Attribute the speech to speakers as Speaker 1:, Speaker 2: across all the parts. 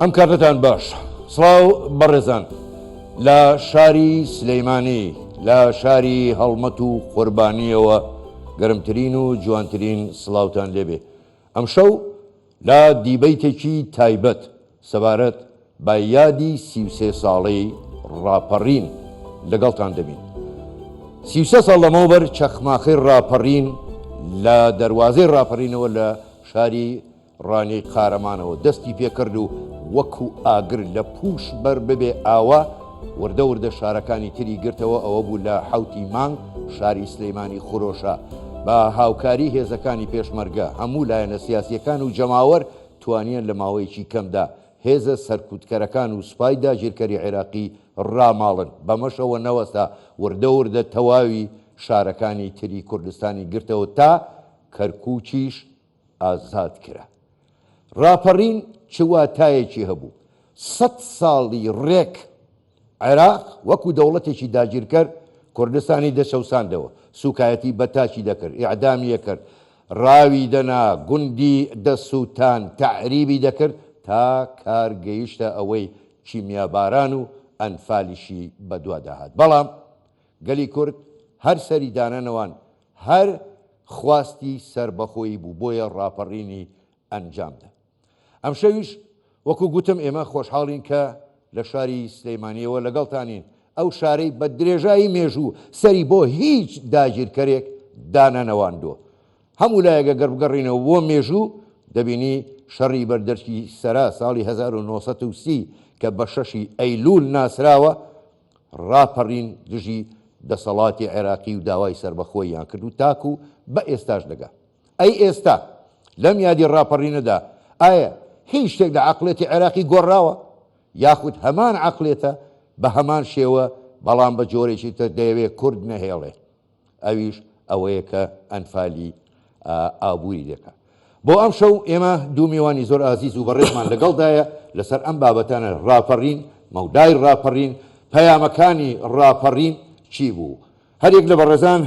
Speaker 1: ئەم کاتتان باش. سڵاو بەڕێزان، لە شاری سلەیمانی، لە شاری هەڵمەت و قوربانیەوە گەرمترین و جوانترین سڵاوتان لێبێ. ئەم شەو لە دیبەیتێکی تایبەت سەبارەت بە یادی 33 ساڵەی ڕاپەڕین لەگەڵتان دەبین. 33 ساڵ لەمەوبەر چەخماخی ڕاپەڕین لە دەواازەی ڕاپەڕینەوە لە شاری ڕانەی قارەمانەوە دەستی پێکرد و وەکو ئاگر لە پوش بەر ببێ ئاوا وردە وردە شارەکانی تری گرتەوە. ئەوە بوو لە حوتی مانگ شاری سلەیمانی خۆرۆشە بە هاوکاری هێزەکانی پێشمەرگە. هەموو لایەنە سیاسیەکان و جەماوەر توانیان لە ماوەیەکی کەمدا هێزە سەرکوتکەرەکان و سوپای داگیرکەری عێراقی ڕاماڵن. بەمەشەوە نەوەستا وردە وردە تەواوی شارەکانی تری کوردستانی گرتەوە تا کەرکووکیش ئازاد کرا. ڕاپەڕین چ واتایەکی هەبوو؟ 100 ساڵی ڕێک عێراق وەکو دەوڵەتێکی داگیرکەر کوردستانی دەشەوساندەوە، سوکایەتی بەتاچی دەکرد، ئیعدامی دەکرد، ڕاوی دەنا، گوندی دەسووتان، تەعریبی دەکرد تا کار گەیشتە ئەوەی کیمیاباران و ئەنفالیشی بەدوا داهات. بەڵام گەلی کورد هەر سەری دانەنەوان هەر خواستی سربەخۆیی بوو بۆیە ڕاپەڕینی ئەنجامدا. ئەم شەویش وەکو گوتم ئێمە خۆشحاڵین کە لە شاری سلەیمانیەوە لەگەڵتانین. ئەو شارەی بە درێژایی مێژوو سەری بۆ هیچ داگیرکەرێک دانەنەواندووە. هەموو لایەگە گەڕبگەڕینەوە بۆ مێژوو دەبینی شەڕی بەردەرکی سەرا ساڵی 1930 کە بە 6 ئەیلول ناسراوە ڕاپەڕین دژی دەسەڵاتی عێراقی و داوای سربەخۆییان کرد و تاکو بە ئێستاش دەگا. ئەی ئێستا لەم یادی ڕاپەڕینەدا ئایا هیچ شتێک لە عەقڵێتی عێراقی گۆڕاوە؟ یاخود هەمان عەقڵێتە بە هەمان شێوە بەڵام بە جۆرێکی تر دەیەوێت کورد نەهێڵێ؟ ئەویش ئەوەیە کە ئەنفالی ئابووری دەکات. بۆ ئەم شەو ئێمە دوو میوانی زۆر ئازیز و بەڕێزمان لەگەڵدایە لەسەر ئەم بابەتانە. ڕاپەڕین، مەودای ڕاپەڕین، پەیامەکانی ڕاپەڕین چی بوو؟ هەرێک لە بەڕێزان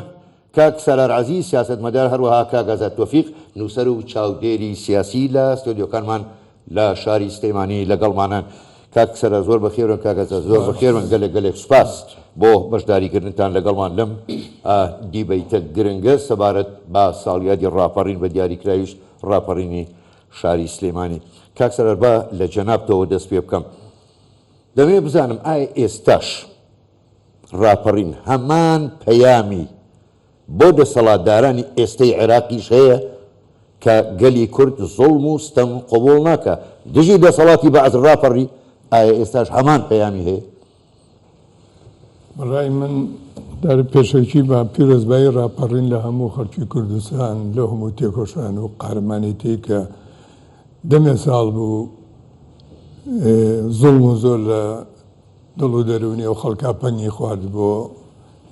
Speaker 1: کاک سەرار عەزیز سیاسەتمەدار، هەروەها کاک ئازاد تۆفیق نووسەر و چاودێری سیاسی لە ستۆدیۆکانمان لە شاری سلەیمانی لەگەڵمانن. کاک سەرار زۆر بەخێرن، کاک ئازاد زۆر بەخێرن، گەلێک سوپاس بۆ بەشداریکردنتان لەگەڵمان لەم دیبەیتە گرنگە سەبارەت بە ساڵیادی ڕاپەڕین بە دیاریکراویش ڕاپەڕینی شاری سلەیمانی. کاک سەرار با لە جەنابتەوە دەست پێ بکەم. دەمێ بزانم ئایا ئێستاش ڕاپەڕین هەمان پەیامی بۆ دەسەڵاتدارانی ئێستەی عێراقیش هەیە کە گەلی کورد زوڵم و ستەم قبوڵ ناکە دژی دەسەڵاتی بەعز ڕاپەڕی؟ ئایا ئێستاش هەمان پەیامی هەیە؟
Speaker 2: بەڕای من دار پێشەکی بە پیرۆزبایی ڕاپەڕین لە هەموو خەڵکی کوردستان لە هەموو تێکۆشان و قارەمانێتی کە دەمێ ساڵ بوو زوڵم و زۆر لە دڵ و دەرونی و خەڵکا پەنگی خوارد بۆ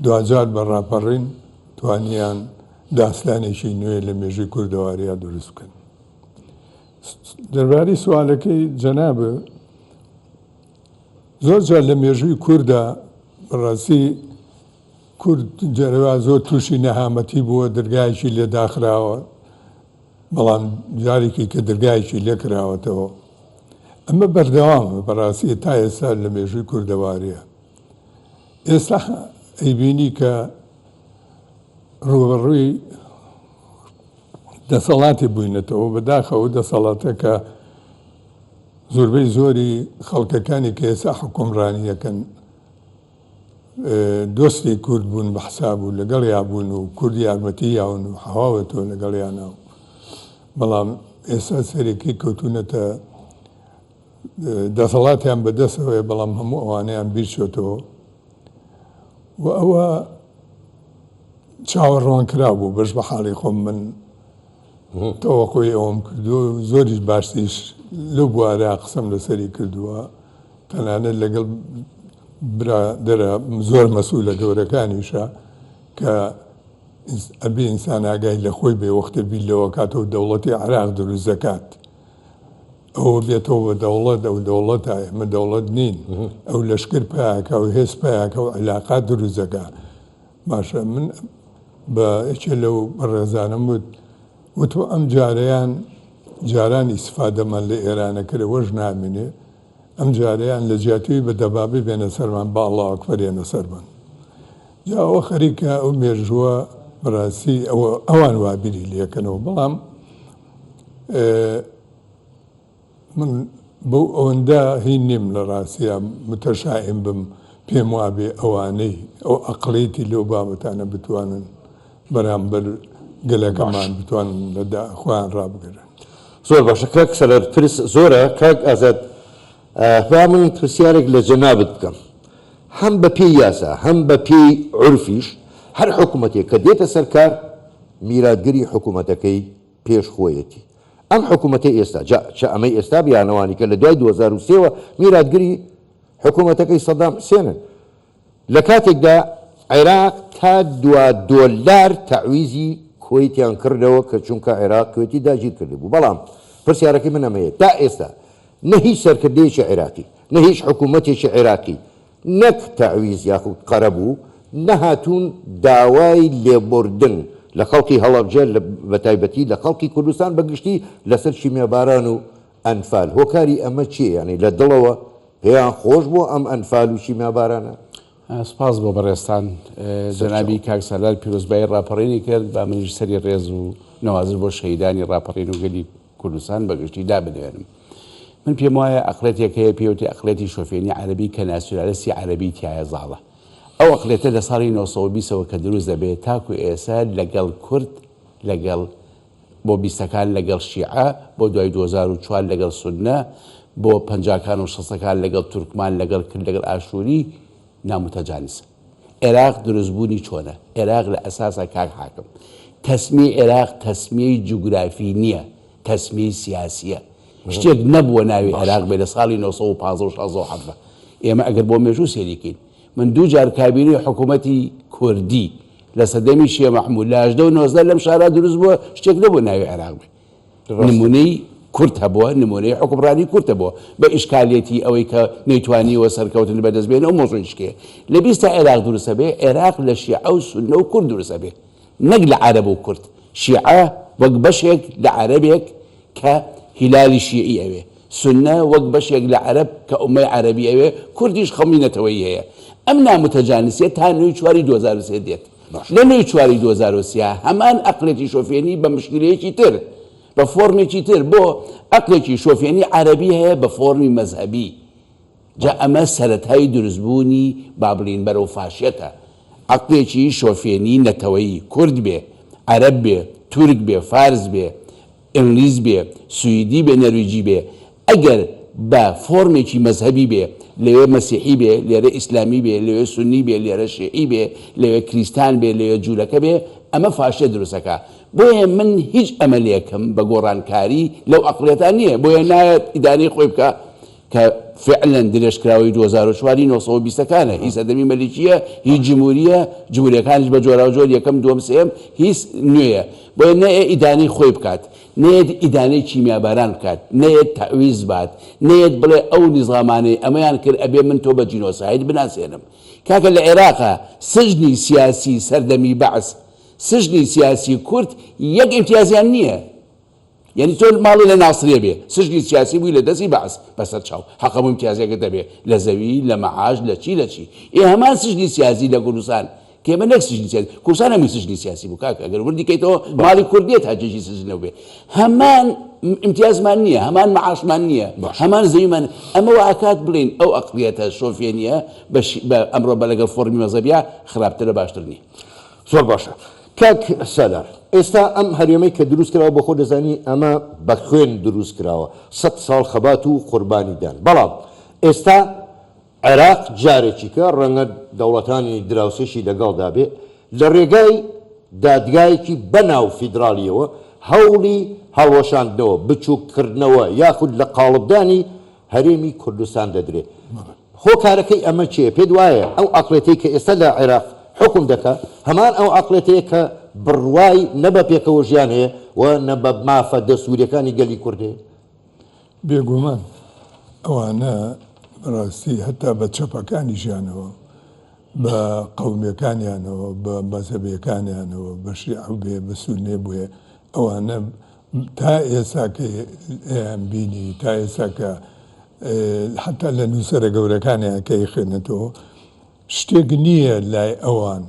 Speaker 2: دوجار بە ڕاپەڕین توانیان داستانێکی نوێ لە مێژووی کوردەواریا دروست بکەن. دەربارەی سوالەکەی جەنابە زۆر جار لە مێژووی کووردا بەڕاستی کورد جەرەوە زۆر تووشی نەهامەتی بووە، دەرگایەکی لێ داخراوە، بەڵام جارێکی کە دەرگایەکی لێکراوەتەوە. ئەمە بەردەوامە بەڕاستی تا ئێستا لە مێژووی کوردەواریە. ئێستا ئەیبینی کە ڕوبەڕووی دەسەڵاتی بووینەتەوە بەداخەوە دەسەڵاتە کە زۆربەی زۆری خەڵکەکانی کە ئێستا حکومڕانیەکەن دۆستی کورد بوون بە حساب و لەگەڵ یابوون و کوردی یارمەتی یاون و حەواوەتەوە لەگەڵ یاناو. بەڵام ئێستا سەرێکی کەوتونەتە دەسەڵاتیان بەدەستەوەی بەڵام هەموو ئەوانەیان بیرچۆتەوە و ئەوە چاوەڕوان کرا بوو. بەش بە حاڵی خۆم من تەوەقۆی ئەوم کردو زۆریش باشتیش لەو بوارە قسەم لەسەری کردووە، تەنانەت لەگەڵ برادەرە زۆر مەسوولە گەورەکانیشە کە ئەبێ ئینسان ئاگای لە خۆی بێ وەختە بیر لەوە کاتەوە دەوڵەتی عێراق دروست دەکات. ئەوە بێتەوە بە دەوڵەت، ئەو دەوڵەتە، ئێمە دەوڵەت نین، ئەو لەشکر پایاکە و هێز پایاکە و علاقات دروست دەکات. باشە من بە یەکێ لەو بەڕێزانم وتوە ئەم جارەیان جاران ئیسفادەمان لە ئێرانە کرد وەش نامێنێ ئەم جارەیان لە جیاتوی بە دەبابی بێنە سەرمان با ئەڵڵاو ئەکبەر ێنە سەرمان جا ئەوە خەریکە ئەو مێژووە بەڕاستی ئەوان وابیری لەکەنەوە بەڵام من بۆ ئەوەندە هین نیم لە ڕاستیە متەشائیم بم پێم وابێ ئەوانەی ئەو ئەقڵێتی لەو بابەتانە بتوانن بەرامبەر گەلەکەمان بتوانن لە خۆیان ڕابگەرن.
Speaker 1: زۆر باشە کاک سەرەر پرس زۆرە کاک ئازاد با من پرسیارێک لە جەنابت بکەم هەم بە پێی یاسا هەم بە پێی عورفیش هەر حکوومەتێک کە دێتە سەرکار میراتگەری حکوومەتەکەی پێش خۆیەتی ئەم حکوومەتی ئێستا چە ئەمەی ئێستا بیانەوانی کە لە دوای 2023ەوە میراتگەری حکوومەتەکەی سەدام حوسێنن لە کاتێکدا عێراق تا $2 تەعویزی کۆیتیان کردەوە کە چونکە عێراق کوێتی داگیر کرده بوو بەڵام پرسیارەکەی من ئەمەیە تا ئێستا نە هیچ سەرکردەیەکی عێراقی نە هیچ حکوومەتێکی عێراقی نەک تەعویز یاخود قەرە بوو نەهاتوون داوای لێبوردن لە خەڵکی هەڵەبجە بە تایبەتی لە خەڵکی کوردستان بەگشتی لەسەر شیمیاباران و ئەنفال هۆکاری ئەمە چیە یعنی لە دڵەوە پێیان خۆش بوو ئەم ئەنفال و شیمیابارانە
Speaker 3: سپاس بۆ بەڕێستان جەنابی کاک سەرلال پیرۆزبایی ڕاپەڕێنی کرد با منیش سەری ڕێز و نەوازش بۆ شەیدانی ڕاپەڕین و گەلی کوردستان بەگشتی دابنێنم من پێم وایە ئەقلێتێک هەیە پێوتی ئەقلێتی شۆفێنی عەرەبی کە ناسیۆنالیستی عەرەبی تایە زاڵە ئەو ئەقلێتە لە ساڵی 1920ەوە کە دروست دەبێت تاکو ئێستا لەگەڵ کورد لەگەڵ بۆ بیستەکان لەگەڵ شیعە بۆ دوای 2004 لەگەڵ سوننە بۆ پەنجاکان و شەسەکان لەگەڵ تورکمان لەگەڵ کرد لەگەڵ ئاشووری نامتەجانسە عێراق دروستبوونی چۆنە عێراق لە ئەساسە کاک حاکم تەسمی عێراق تەسمیەی جوگرافی نییە تەسمیەی سیاسیە شتێک نەبووە ناوی عێراق بێ لە ساڵی 1950 ئێمە ئەگەر بۆ مێژوو سێریکەین من دوو جار کابینی حکوومەتی کوردی لە سەدەمی شێ مەحموود لە 1990 لەم شارە دروست بووە شتێک نەبووە ناوی عێراق بێ نمونەی کورد هەبووە نمونەی حکومڕانی کورد هەبووە بە ئیشکالێتی ئەوەی کە نەیتوانیوە سەرکەوتن بەدەستبێن ئەو مۆزۆیشکێ لە 20 عێراق دروستە بێ عێراق لە شیعە و سوننە و کورد دروستە بێ نەک لە عەرەب و کورد شیعە وەک بەشێک لە عەرەبێک کە هیلالی شیعی ئەوێ سنە وەک بەشێک لە عەرەب کە ئومەی عەرەبی ئەوێ کوردیش خەمی نەتەوەی هەیە ئەم نامتەجانسیە تا نوێی چواری 2023 دێت لە نوێی چواری 2023 هەمان ئەقلێتی شۆفێنی بە مشکلەیەکی تر بە فۆرمێکی تر بۆ ئەقلێکی شۆفێنی عەرەبی هەیە بە فۆرمی مەزهەبی جا ئەمە سەرەتای دروستبوونی با بڵین بەرەو فاشێتە عەقلێکی شۆفێنی نەتەوەیی کورد بێ عەرەب بێ تورک بێ فارس بێ ئینگلیز بێ سویدی بێ نەرویجی بێ ئەگەر بە فۆرمێکی مەزهەبی بێ لەوێ مەسیحی بێ لێرە ئیسلامی بێ لەوێ سونی بێ لێرە شیعی بێ لەوێ کریستان بێ لەوێ جوولەکە بێ ئەمە فاشێ دروستەکە بۆیە من هیچ ئەمەلێکم بە گۆڕانکاری لەو ئەقلێتان نییە بۆیە نایەت ئیدارەی خۆی بکە کە فعلەن درێژکراوی 2004 1920ەکانە هیچ سەدەمی مەلیکیە هیچ جمهوریە جمهوریەکانیش بە جۆرا و جۆر یەکەم دووەم سێم هیچ نوێیە بۆیە نەیە ئیدانەی خۆی بکات نەیەت ئیدانەی کیمیاباران بکات نەیەت تەعویز بات نەیەت بڵێ ئەو نیزامانەی ئەمەیان کرد ئەبێ من تۆ بە جینۆساید بناسێنم کاکە لە عێراقا سژنی سیاسی سەردەمی بەعس سژنی سیاسی کورد یەک ئیمتیازیان نییە یعنی تۆ ماڵی لە ناسریە بێ سژنی سیاسی بووی لە دەستی بەعس بەسەر چاو حەقەبوو ئیمتیازێکە دەبێ لە زەوی لە مەعاش لە چی هەمان سژنی سیاسی لە کوردستان کێمە نەک سژنی سیاسی کوردستان هەمووی سژنی سیاسی بوو کاکە ئەگەر وردی کەیتەوە ماڵی کوردیت هاجێکی سژنەوە بێ هەمان ئیمتیازمان نییە هەمان مەعاشمان نییە هەمان زەویمان ئەمە ئاکات بڵین ئەو ئەقلیەتە شۆفێنیە بە ئەمڕۆ بە لەگەڵ فۆرمی مەزەبیە خراپترە باشتر نییە
Speaker 1: زۆر باشە کاک سەلار ئێستا ئەم هەرێمەی کە دروست کراوە بە خۆ دەزانی ئەمە بە خوێن دروست کراوە 100 ساڵ خەبات و قوربانیدان بەڵام ئێستا عێراق جارێکی کە ڕەنگە دەوڵەتانی دراوسێشی لەگەڵدا بێ لە ڕێگای دادگایەکی بەناو فیدراالیەوە هەوڵی هەڵوەشاندنەوە بچووکردنەوە یاخود لە قاڵبدانی هەرێمی کوردستان دەدرێت هۆکارەکەی ئەمە چیە پێت وایە ئەو ئەقلێتەی کە ئێستا لە عێراق حکم دەکە هەمان ئەو ئەقلێتەیە کە بڕوای نەبە پێکەوە ژیان هەیە و نەبە مافە دەسووریەکانی گەلی کوردێ
Speaker 2: بێگومان ئەوانە ڕاستی هەتا بە چەپەکانی ژیانەوە بە قەومیەکانیانەوە بە مەزهەبیەکانیانەوە بە شیعە بێ بە سوننێ بووێ ئەوانە تا ئێستا کە ئەیان بینی تا ئێستا کە حتا لە نووسەرە گەورەکانیان کە خوێنێتەوە شتێک نییە لای ئەوان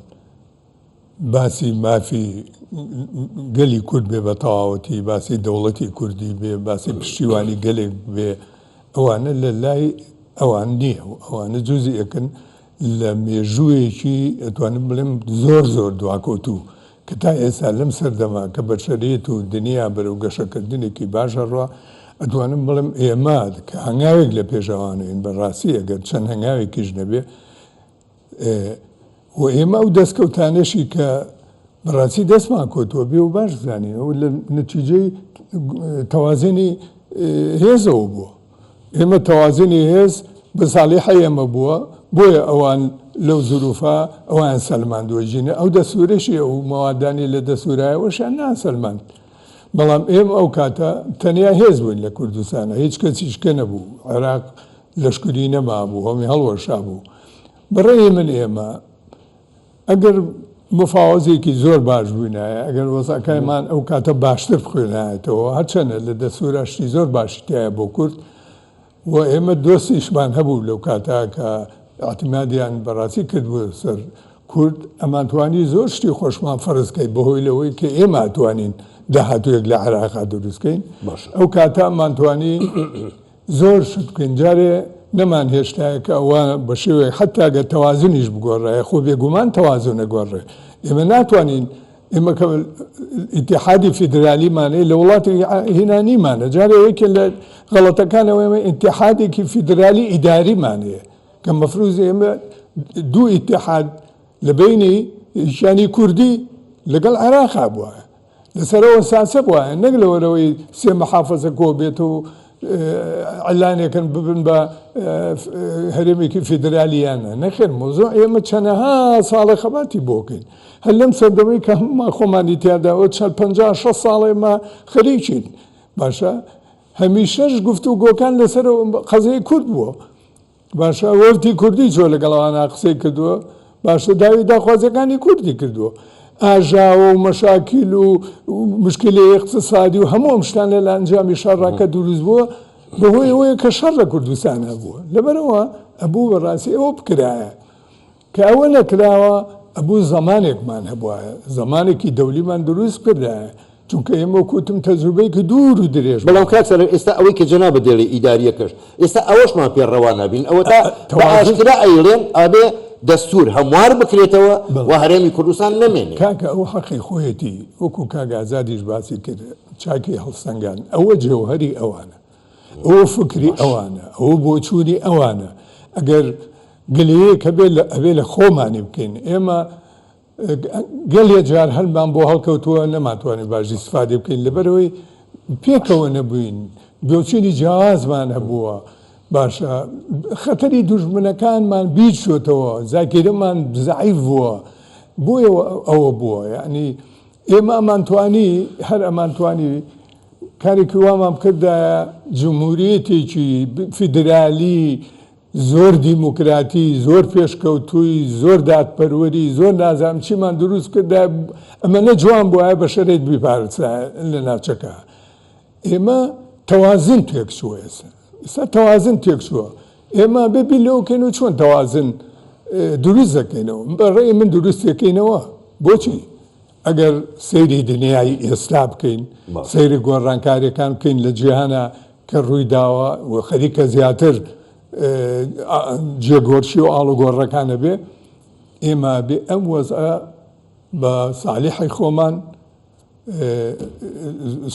Speaker 2: باسی مافی گەلی کورد بێ بە تەواوەتی باسی دەوڵەتی کوردی بێ باسی پشتیوانی گەلێک بێ ئەوانە لە لای ئەوان نییە و ئەوانە جوزی ئەکەن لە مێژوویەکی ئەتوانم بڵێم زۆر دواکۆتوو کە تا ئێستا لەم سەردەما کە بەشەرێت و دنیا بەرەو گەشەکردنێکی باشە ڕوا ئەتوانم بڵم ئێمە کە هەنگاوێک لە پێشەوانین بەڕاستی ئەگەر چەند هەنگاوێکیش نەبێ و ئێمە ئەو دەستکەوتانەشی کە بەڕاستی دەستمان کۆتووە بێ و باش زانین ئەو لە نەتیجەی تەوازێنی هێزەوە بووە ئێمە تەوازێنی هێز بە ساڵیحە ئێمە بووە بۆیە ئەوان لەو زروفە ئەوان سەلماندوەژینە ئەو دەسوورەشی ئەو مەوادانی لە دەسوورایەوەشیان ناسەلماند بەڵام ئێمە ئەو کاتە تەنیا هێز بووین لە کوردستانە هیچ کەسیشکە نەبوو عێراق لەشکری نەمابوو هەمی هەڵوەشا بوو بەڕێی من ئێمە ئەگەر مفاوەزێکی زۆر باش بووینایە ئەگەر وەزەکەیمان ئەو کاتە باشتر بخوێنایەتەوە هەرچەنە لە دەسوورەشتی زۆر باشتیایە بۆ کورد و ئێمە دۆستیشمان هەبوو لەو کاتا کە ئاعتیمادیان بەڕاستی کرد بوو سەر کورد ئەمانتوانی زۆر شتی خۆشمان فەرزکەی بەهۆی لەوەی کە ئێمە ئەتوانین داهاتوویەک لە عێراقا دروستکەین ئەو کاتە ئەمانتوانی زۆر شت بکەین جارێ نەمان هێشتایە کە ئەوە بە شێوەیە حتاگە تەوازنیش بگۆڕایە خۆ بێگومان تەوازن نەگۆڕێ ئێمە ناتوانین ئێمە کە ئیتیحادی فیدرالیمانەیە لە وڵاتی هێنانیمانە جارێ یەکێ لە غەڵەتەکانەوە ئێمە ئیتیحادێکی فیدرالی ئیداریمانەیە کە مەفروض ئێمە دوو ئیتیحاد لە بینی شانی کوردی لەگەڵ عێراقا بووە لەسەرەوە ساسە بووە نەک لەوەرەوەی سێ مەحافەزە کۆ بێت و ئەلانێکن ببن بە هەرێمێکی فیدرالیانە نەخێر مۆزۆ ئێمە چەندەها ساڵی خەباتی بۆکەین هەر لەم سەردەمەی کە هەمومان خۆمانی تیاداوە 50-60 ساڵی ما خەریکین باشە هەمیشەش گفتوگۆکان لەسەر قەزەی کورد بووە باشە وەرتی کوردی جۆ لەگەڵەوانە قسەی کردووە باشە داوی داخوازەکانی کوردی کردووە ئاژاوە و مەشاکیل و مشکلی اقتصادی و هەموو شتان لە ئەنجامی شەڕەکە دروست بووە بەهۆی ئەوەیە کە شەڕ لە کوردستانە بووە لەبەرەوە ئەبوو بەڕاستی ئەوە بکرایە کە ئەوە نەکراوە ئەبوو زەمانێکمان هەبووە زەمانێکی دەولیمان دروست کردایە چونکە ئێمە کوتم تەجروبەیەکی دوور و درێژ
Speaker 1: بەڵام کاکسەر ئێستا ئەوەی کە جەنابە دێڵی ئیداریەکەش ئێستا ئەوەشمان پێڕەوا نابین ئەوە تا ئاشکرا ئەیڵێن ئابێ دەستور هەموار بکرێتەوە و هەرێمی کوردستان نەمێنێ
Speaker 2: کاکە ئەو حەقی خۆیەتی وەکو کاگە ئازادیش باسی کرد چاکی هەڵسەنگان ئەوە جێوهەری ئەوانە ئەوە فکری ئەوانە ئەوە بۆچوونی ئەوانە ئەگەر گلەیە کە ئەبێ لە خۆمانی بکەین ئێمە گەلێ جار هەلمان بۆ هەڵکەوتووە نەماتوانین باش ئیستفادە بکەین لەبەرەوەی پێکەوە نەبووین بێوچینی جیاوازمان هەبووە باشە خەتەری دوژمنەکانمان بیت شۆتەوە زاکێرەمان زەعیف بووە بۆیە ئەوە بووە یعنی ئێمە ئەمانتوانی هەر ئەمانتوانی کارێکی وامان بکردایە جمهوریەتێکی فیدرالی زۆر دیموکراتی زۆر پێشکەوتووی زۆر دادپەروەری زۆر نازانم چیمان دروست کردا ئەمە نەجوان بووایە بە شەرێت بیپارچە لە ناوچەکە ئێمە تەوازن تێکچووە ئێستا تەوازن تێکچووە ئێمە ببی لەوکەین و چۆن تەوازن دروست دەکەینەوە بەڕێی من دروست دەکەینەوە بۆچی ئەگەر سەیری دنیای ئێستا بکەین سەیری گۆڕانکاریەکان بکەین لە جیهانە کە ڕووی داوە و خەریکە زیاتر جێگۆرشی و ئاڵوگۆڕەکانە بێ ئێمە بێ ئەم وەزە بە سالیحی خۆمان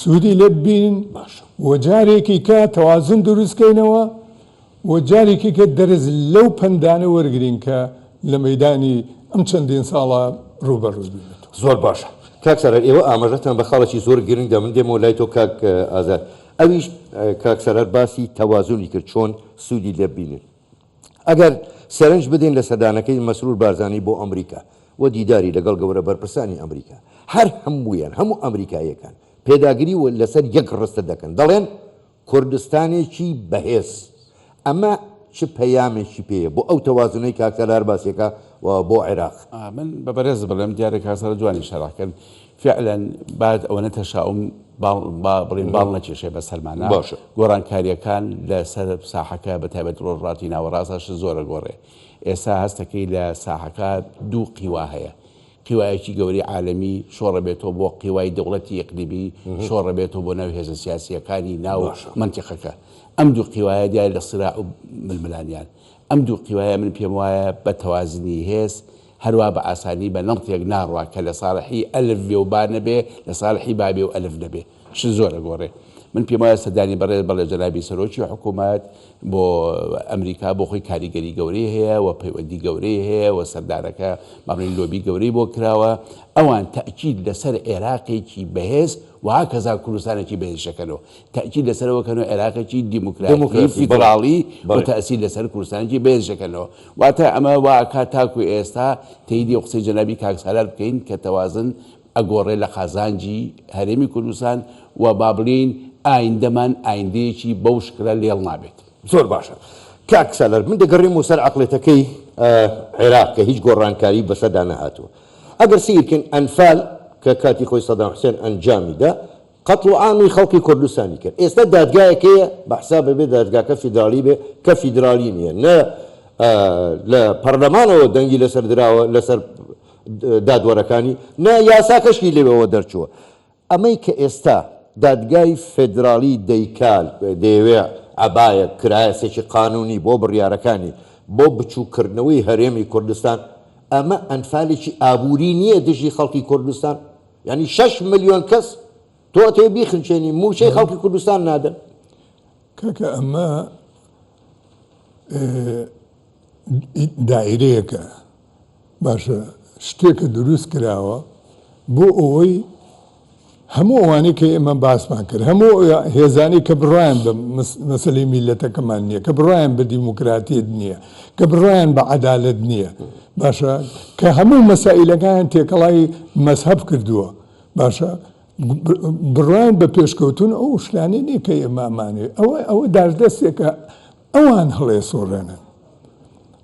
Speaker 2: سوودی لێ ببین و جارێکی کە تەوازن دروستکەینەوە و جارێکی کە دەرز لەو پەندانە وەرگرین کە لە مەیدانی ئەم چەندین ساڵە ڕوبەڕوو بێت
Speaker 1: زۆر باشە کاکسەرەر ئێوە ئاماژەتان بە خاڵێکی زۆر گرنگدا من دێمەوە لای تۆ کاک ئازاد ئەویش کاکسەرەر باسی تەوازونی کرد چۆن سوودی لێ ببینن ئەگەر سەرنج بدەین لە سەدانەکەی مەسرور بارزانی بۆ ئەمریکا و دیداری لەگەڵ گەورە بەرپرسانی ئەمریکا هەر هەموویان هەموو ئەمریکایەکان پێداگیری و لەسەر یەک ڕستە دەکەن دەڵێن کوردستانێکی بەهێز ئەمە چ پەیامێکی پێیە بۆ ئەو تەوازنەی کاکسەرەر باسیەکە و بۆ عێراق
Speaker 3: من بە بەرێز بڵێم دیارە کاسەرە جوانی شەڕاکەن فعلا بعد ئەوە نەتەشاوم بڵین باڵ نەکێشێ بە سەرمانە
Speaker 1: باشە.
Speaker 3: گۆڕانکاریەکان لەسەر ساحەکە بەتایبەت ڕۆژڕاتی ناوەڕاستەش زۆرە گۆڕێ. ئێستا هەستەکەی لە ساحەکە دوو قیوا هەیە. قیوایەکی گەوری عالەمی شۆڕەبێتەوە بۆ قیوای دەوڵەتی ئیقلیمی، شۆڕەبێتەوە بۆ ناو هێزە سیاسیەکانی ناو منتیقەکە. ئەم دوو قیوایە دیار لە سراع و ململانیان. ئەم دوو قیوایە من پێم وایە بە تەوازنی هێز هەروە بە ئاسانی بە نەمتێک ناڕوا کە لە ساڵحی ئەلف بێ و با نەبێ، لە ساڵحی بابێ و ئەلف نەبێ. ش زۆرە گۆڕێ. من پێم وایە سەردانی بەڕێز بەڵێ جەنابی سەرۆکی حکوومەت بۆ ئەمریکا بۆ خۆی کاریگەری گەورەی هەیە و پەیوەندی گەورەی هەیە و سەردارەکە مەڕی لۆبی گەورەی بۆ کراوە. ئەوان تەئکید لەسەر عێراقێکی بەهێز وها کەزا کوردستانێکی بەهێزەکەنەوە، تەئکید لەسەرەوەکەنەوە عێراقێکی دیموکراتی فیدراڵی بۆ تەئسیر لەسەر کوردستانێکی بەهێزەکەنەوە. واتە ئەمە واکات تاکو ئێستا تەیدی قسەی جەنابی کاکسالار بکەین کە تەوازن ئەگۆڕێ لە قازانجی هەرێمی کوردستان و با بڵین ئایندەمان ئایندەیەکی بەو شکرە لێڵ نابێت.
Speaker 1: زۆر باشە. کاک سالار من دەگەڕێمەوە سەر عەقڵێتەکەی عێراق کە هیچ گۆڕانکاری بەسەردا نەهاتووە. ئەگەر سیرکن ئەنفال کە کاتی خۆی سەدام حوسێن ئەنجامیدا قەتڵ و عامی خەڵکی کوردستانی کرد. ئێستا دادگایەکەیە بە حساب بێ دادگاکە فیدرالی بێ کە فیدرالی نییە، نە لە پەرلەمانەوە دەنگی لەسەر دراوە لەسەر دادوەرەکانی، نە یاساکەشی لێوەوە دەرچووە. ئەمەی کە ئێستا دادگای فێدرالی دەیکال دەیەوێ عەبایە کرایەسێکی قانونی بۆ بڕیارەکانی بۆ بچووکردنەوەی هەرێمی کوردستان، ئەمە ئەنفالێکی ئابووری نییە دژی خەڵکی کوردستان؟ یعنی 6 ملیۆن کەس تۆ تێ بیخنچێنی موچەی خەڵکی کوردستان نادەن.
Speaker 2: کاکە ئەمە دایرەیەکە باشە شتێکە دروست کراوە بۆ ئەوەی هەموو ئەوانەی کە ئێمە باسمان کرد، هەموو هێزانی کە بڕایان بە مەسەلەی میلەتەکەمان نییە، کە بڕایان بە دیموکراتیت نییە، کە بڕایان بە عەدالەت نییە، باشە کە هەموو مەسائلەکان تێکەڵای مەزهەب کردووە، باشە بڕایان بە پێشکەوتون ئەو شتانەی نییە کە ئێمامانێ ئەوە داردەستێکە ئەوان هەڵێ سۆڕێنن.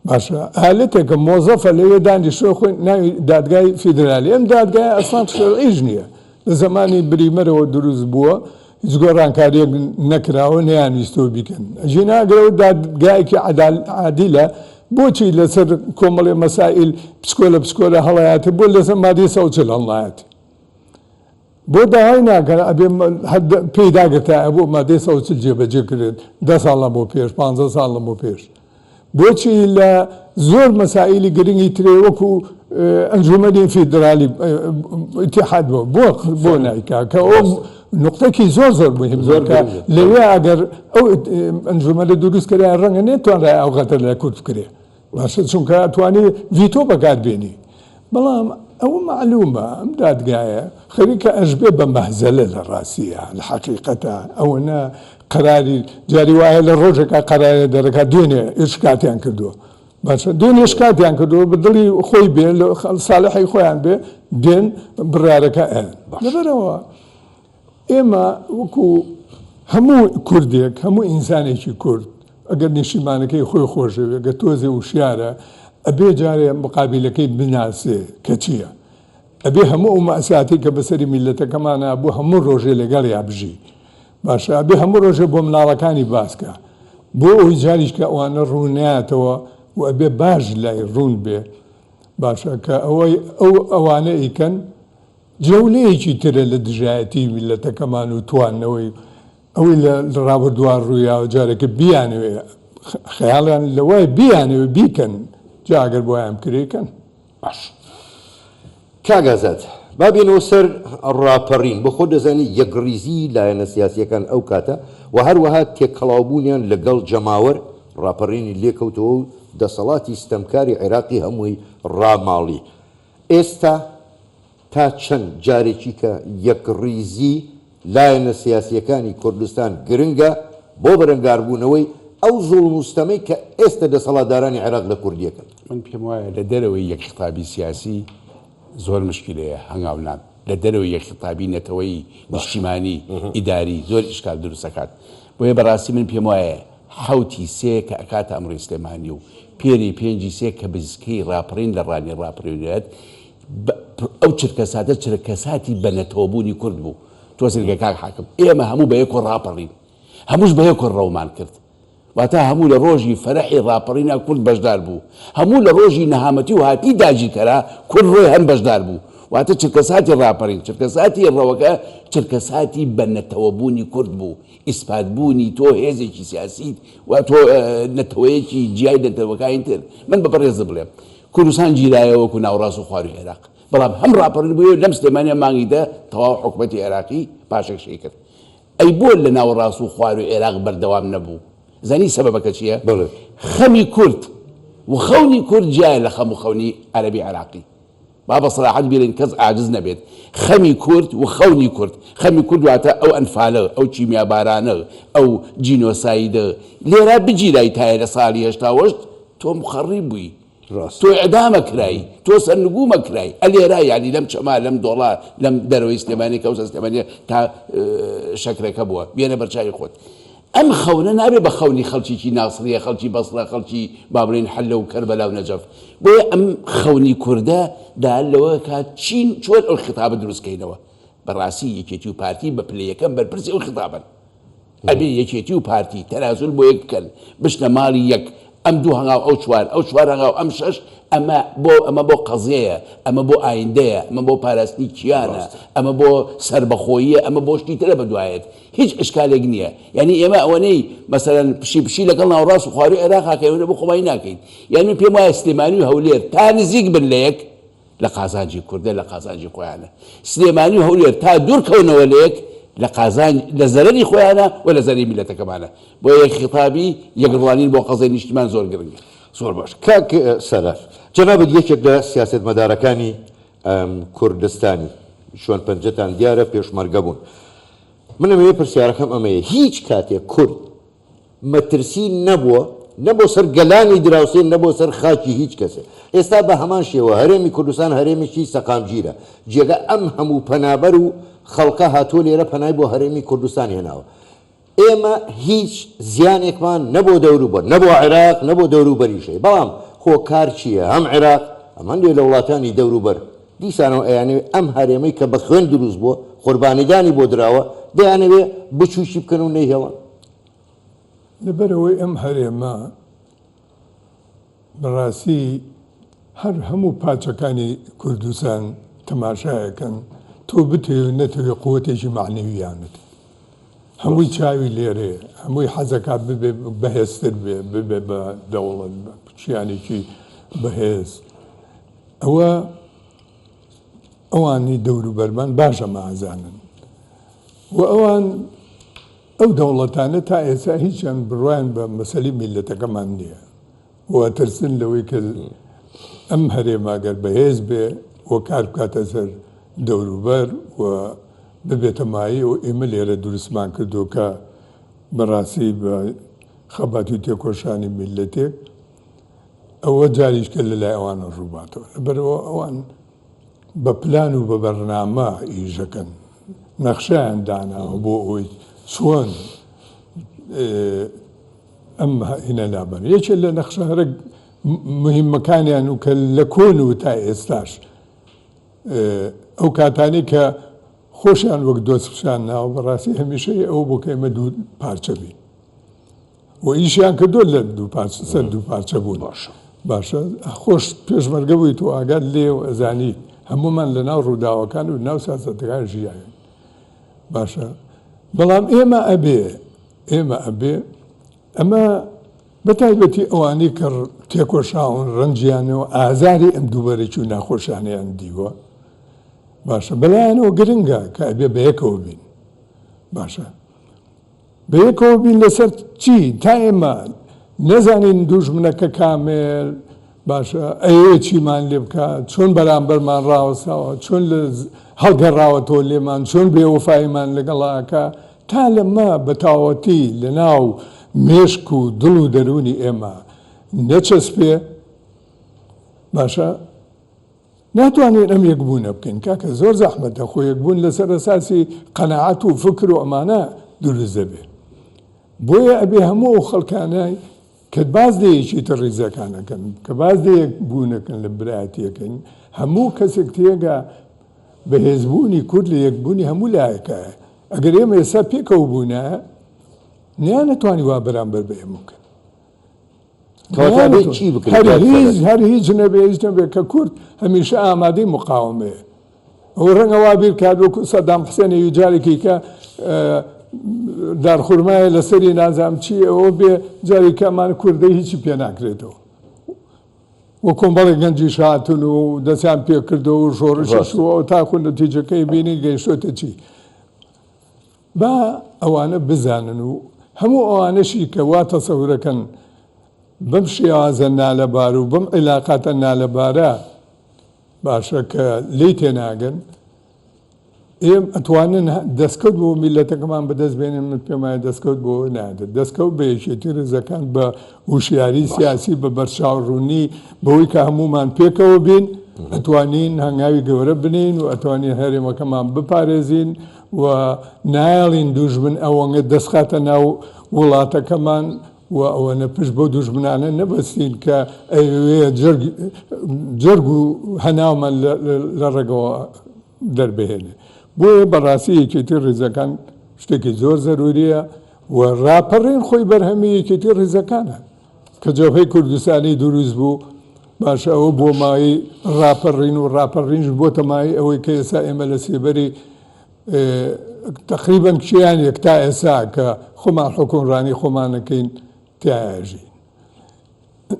Speaker 2: باشە حالەتێکە مۆزەفە لەوێ دانیشتووە خۆی ناوی دادگای فیدرالی. ئەم دادگای ئەسڵان شەرعیش نییە، لە زمانی بریمەرەوە دروست بووە، هیچ گۆڕانکاریەک نەکراوە نەیانویستەوە بیکەن. ژیناگرەوە دادگایەکی عادیلە بۆچی لەسەر کۆمەڵێ مەسائل پچکۆلە هەڵایەتە بۆ لەسەر مادەی 140 هەڵنایەتی بۆ داوای ناکەن ئەبێ پێداگرتە بۆ مادەی 140 جێبەجێ کرێت 10 ساڵ بۆ پێش 15 ساڵ بۆ پێش. بۆچی لە زۆر مەسائلی گرنگی ترێ وەکو ئەنجومەنی فیدرالی ئیتیحاد بۆ نایکا کە ئەو نقطەکی زۆر مهم زۆرکە لەوێ ئەگەر ئەو ئەنجومەنە دروستکرا ڕەنگە نێتوانرای ئەو غەتەر لە کورد بکرێ، باشە چونکە توانی ڤیتۆ بەکاربێنی. بەڵام ئەوە معلومە ئەم دادگایە خەریکە ئەشبێ بە مەهزەلە لە ڕاستیە لە حەقیقەتە ئەوە نە قەراری جاری وایە لە ڕۆژێکە قەرارە دەرەکە دوێنێ ئشکاتیان کردووە، باشە دوێنێ شکاتیان کردووە بە دڵی خۆی بێ لە ساڵحی خۆیان بێ دێن بڕارەکە ئەن. لەبەرەوە ئێمە وەکو هەموو کوردێک هەموو ئینسانێکی کورد ئەگەر نیشیمانەکەی خۆی خۆشەوێ گە تۆزێ وشیارە ئەبێ جارێ مقابلەکەی بناسێ کە چییە، ئەبێ هەموو ئەو مەسیاتی کە بەسەری میلەتەکەمانە بۆ هەموو ڕۆژێ لەگەڵ یابژی، باشە ئەبێ هەموو ڕۆژێ بۆ مناڵەکانی باسکە بۆ ئەوی جاریش کە ئەوانە ڕوونایەتەوە و ئەبێ باش لای ڕوون بێ، باشە کە ئەوانە ئیکەن جەولەیەکی ترە لە دژایەتی میلەتەکەمان و توانەوەی ئەوەی لە ڕابردووان ڕوویاوە جارێکە بیانوێ خەیاڵیان لەوای بیانوێ بیکەن جاگەر بۆیان کرێکەن.
Speaker 1: باش کاگازات بابینەوە سەر ڕاپەڕین بە خۆ دەزانی یەکڕیزی لایەنە سیاسیەکان ئەو کاتە و هەروەها تێکەڵاوبوونیان لەگەڵ جەماوەر ڕاپەڕینی لێکەوتەوە و دەسەڵاتی ستەمکاری عێراقی هەمووی ڕاماڵی. ئێستا تا چەند جارێکی کە یەکڕیزی لایەنە سیاسیەکانی کوردستان گرنگە بۆ بەرەنگاربوونەوەی ئەو زوڵم و ستەمەی کە ئێستا دەسەڵاتدارانی عێراق لە کوردیەکەن.
Speaker 3: من پێم وایە لە دەرەوەی یەک خیتابی سیاسی زۆر مشکلەیە هەنگاو لە دەرەوەی یەک خیتابی نەتەوەی نیشتیمانی ئیداری زۆر ئیشکال دروستەکات. بۆیە بەڕاستی من پێم وایە حوتی سێ کە ئەکاتە ئەمڕۆی سلێمانی و پێری پێنجی سێ کە بزکەی ڕاپەڕین لە ڕانی ڕاپەڕینێت ئەو چرکەساتە چرکەساتی بەنەتەوەبوونی کورد بوو تۆسیرگە کاک حاکم ئێمە هەموو بە یەکۆ ڕاپەڕین هەمووش بە یەکۆ ڕەومان کرد واتە هەموو لە ڕۆژی فەرەحی ڕاپەڕینا کورد بەشدار بوو هەموو لە ڕۆژی نەهامەتی و هاتی داگیرکەرا کورد ڕۆی هەم بەشدار بوو واتە چرکەساتی ڕاپەڕین چرکەساتی ڕەوەکە چرکەساتی بەنەتەوەبوونی کورد بوو ئیسپاتبوونی تۆ هێزێکی سیاسیت و تۆ نەتەوەیەکی جیای نەتەوەکانی تر من بە بەڕێز بڵێم کوردستان گیرایەوەکو ناوڕاست و خواروی عێراق بەڵام هەم ڕاپەڕین بووە لەم سلێمانیا مانگیدا تەواو حکومەتی عێراقی پاشەکشەی کرد ئەی بۆ لە ناوەڕاست و خواروی عێراق بەردەوام نەبوو زانی سەبەبەکە چییە؟ خەمی کورد و خەونی کورد جیایە لە خەم و خەونی عەرەبی عێراقی با بە سەراحەت بیڵێن کەس عاجز نەبێت خەمی کورد و خەونی کورد خەمی کورد واتە ئەو ئەنفالە ئەو چیمیابارانە ئەو جینۆسایدە لێرە بگیرای تایە لە ساڵی هێشتا تۆ مخەڕی بووی تۆ ئەدامە کرایی تۆ سەرنگومە کرای ئەلێرا یعنی لەم چەما لەم دۆڵا لەم دەرەوەی سلێمانی کەوسە سلێمانیە تا شەکرەکە بووە بێنە بەرچاوی خۆت ئەم خەونە نابێ بە خەونی خەڵکیی ناسریە خەڵکی بەسڕە خەڵکی بابرین حەلە و کەربەلا و نەجەف بۆیە ئەم خەونی کووردە دالەوە کات چین چۆن ئەو خیتابە دروستکەینەوە بەڕاستی یەکێتی و پارتی بە پلەیەکەم بەرپرسی ئەو خیتابن ئەبێ یەکێتی و پارتی تەنازول بۆ یەک بکەن بشنە ماڵی یەک ئەم دوو هەنگاو ئەو چوار هەنگاو ئەم شەش ئەمە بۆ قەزەیە ئەمە بۆ ئایندەیە ئەمە بۆ پاراستنی کیانە ئەمە بۆ سربەخۆییە ئەمە بۆ شتی ترە بەدوایەت هیچ ئشکالێک نییە یعنی ئێمە ئەوەنەی مەسەرەن پشی لەگەڵ ناوەڕاست و خواروی عێراقاکەوێنە بۆ خۆمای ناکەین یعنی پێم وایە سلێمانی و هەولێر تا نزیک بن لە یەک لە قازانجی کوردە لە قازانجی خۆیانە سلێمانی و هەولێر تا دوورکەونەوە لە یەک لە قازان لە زەرەری خۆیانە و لە زەری میلەتەکەمانە بۆ یەک خیتابی یەکڕوانین بۆ قەزای نیشتیمان زۆر گرنگە
Speaker 1: زۆر باش کاک سەرار جەنابەت یەکێک لە سیاسەتمەدارەکانی کوردستانی شوێن پەنجەتان دیارە پێشمەرگە بوون من ئەمەیە پرسیارەکەم ئەمەیە هیچ کاتێک کورد مەترسی نەبووە سەر گەلانی دراوسێن نەبووە سەر خاکی هیچ کەسێ ئێستا بە هەمان شێوە هەرێمی کوردستان هەرێمێکی سەقامگیرە جێگە ئەم هەموو پەنابەر و خەڵکە هاتووە لێرە پەنای بۆ هەرێمی کوردستان هێناوە ئێمە هیچ زیانێکمان نەبوو دەوروبەر نەبوو عێراق نەبوو دەوروبەریشەی بەڵام هۆکار چییە هەم عێراق ئەمان لێ لە وڵاتانی دەوروبەر دیسانەوە ئەیانەوێ ئەم هەرێمەی کە بە خوێن دروست بووە قوربانیدانی بۆ دراوە دەیانەوێ بچوشی بکەن و نەیهێڵن
Speaker 2: لەبەرەوەی ئەم هەرێمە بەڕاستی هەر هەموو پاچەکانی کوردستان تەماشایەکەن تۆ بتێ و نەتەوێ قووەتێکی معنەویانت هەمووی چاوی لێرەیە هەمووی حەزەکات ببێ بەهێزتر ببێ بە دەوڵەت چیانێکی بەهێز ئەوانی دەوروبەرمان باشە مازانن و ئەو دەوڵەتانە تا ئێستا هیچیان بڕوایان بە مەسەلی میلەتەکەمان نییە و ترسن لەوەی کە ئەم هەرێماگەر بەهێز بێ و کار بکاتە سەر دەوروبەر و ببێتە مایی و ئێمە لێرە دروستمان کردو کە بەڕاستی بە خەباتی و تێکۆشانی میلەتێک ئەوە جاریشکە لەلای ئەوانە ڕووباتەوە لەبەرەوە ئەوان بە پلان و بە بەرنامە ئیژەکەن نەخشەیان داناوە بۆ ئەوی چۆن ئەم هینە لابن یەکێک لە نەخشە هەرە مهمەکانیان و کە لە کۆن و تا ئێستاش ئەو کاتانی کە خۆشیان وەک دۆست پیشان ناوە بەڕاستی هەمیشەی ئەو بۆ کە ئێمە دوو پارچە بین و ئیشیان کردو لە سەر دوو پارچە بوون باشە خۆش پێشمەرگە بووی تۆ ئاگات لێ و ئەزانی هەمومان لە ناو ڕووداوەکان و ناو سیاسەتەکان ژیاوین باشە بەڵام ئێمە ئەبێ ئەمە بەتایبەتی ئەوانەی کە تێکۆشاون ڕەنجیانەوە ئازاری ئەم دووبەرێکی و ناخۆشیانیان دیوە باشە بەلایەنەوە گرنگە کە ئەبێ بەیەکەوە بین باشە بەیەکەوە بین لەسەر چی تا ئێمە نەزانین دوژمنەکە کامل باشە ئەوێ چیمان لێ بکات چۆن بەرامبەرمان ڕاوەساوە چۆن لە هەڵگەڕاوەتەوە لێمان چۆن بێوەفاییمان لەگەڵاکە تا لەمە بەتاوەتی لە ناو مێشک و دڵ و دەرونی ئێمە نەچەسپێ باشە ناتوانین ئەم یەکبوونە بکەین کاکە زۆر زەحمەتە خۆ یەکبوون لەسەر ئەساسی قەناعەت و فکر و ئەمانە دروست دەبێ بۆیە ئەبێ هەموو خەڵکانای کە باز لەیەکی تر ڕیزەکانەکەن کە باز لەیەک بوونەکەن لە برایەتیەکەن هەموو کەسێک تێگە بەهێزبوونی کورد لە یەکبوونی هەموو لایەکە ئەگەر ئێمە ئێستا پێکەوە بوونە نیان نەتوانی وا بەرامبەر بە ئێمە بکەن هەر هیچ نەبێ هیچ نەبێ کە کورد هەمیشە ئامادەی مقاومەیە ئەو ڕەنگە وا بیر کات وەکو سەدام حوسێنی جارێکی کە دارخورمایە لەسەری نازام چی ئەوە بێ جارێکەمان کوردەی هیچی پێ ناکرێتەوە وە کۆمبەڵی گەنجیش هاتون و دەستیان پێ کردەوە و ژۆڕشەوە تاکو نەتیجەکەی بینی گەیشتۆتە چی با ئەوانە بزانن و هەموو ئەوانەشی کە وا تەسەورەکەن بەم شێوازە نالەبار و بەم عیلاقاتە نالەبارە باشە کە لی تێناگەن ئێم ئەتوانن دەستکەوت بۆ میلەتەکەمان بەدەست بێنن من پێم وایە دەستکەوت بۆ نادێت دەستکەوت بە یەکێتی ڕێزەکان بە وشیاری سیاسی بە بەرچاوڕوونی بەوەی کە هەمومان پێکەوە بین ئەتوانین هەنگاوی گەورە بنین و ئەتوانین هەرێمەکەمان بپارێزین و نایڵین دوژمن ئەوەنگە دەستخاتە ناو وڵاتەکەمان و ئەوەنە پشت بۆ دوژمنانە نەبەستین کە ئەوێ جەرگ و هەناومان لە ڕێگەوە دەربهێنێ بۆیە بەڕاستی یەکێتی ڕێزەکان شتێکی زۆر زەروریە و ڕاپەڕین خۆی بەرهەمی یەکێتی ڕێزەکانە کە جەبهەی کوردستانی دروست بوو باشە ئەوە بۆ مای ڕاپەڕین و ڕاپەڕینش بۆتە مای ئەوەی کە ئێستا ئێمە لە سێبەری تقریبەن کشیانێک تا ئێسا کە خۆمان حکومڕانی خۆمانەکەین تیاژین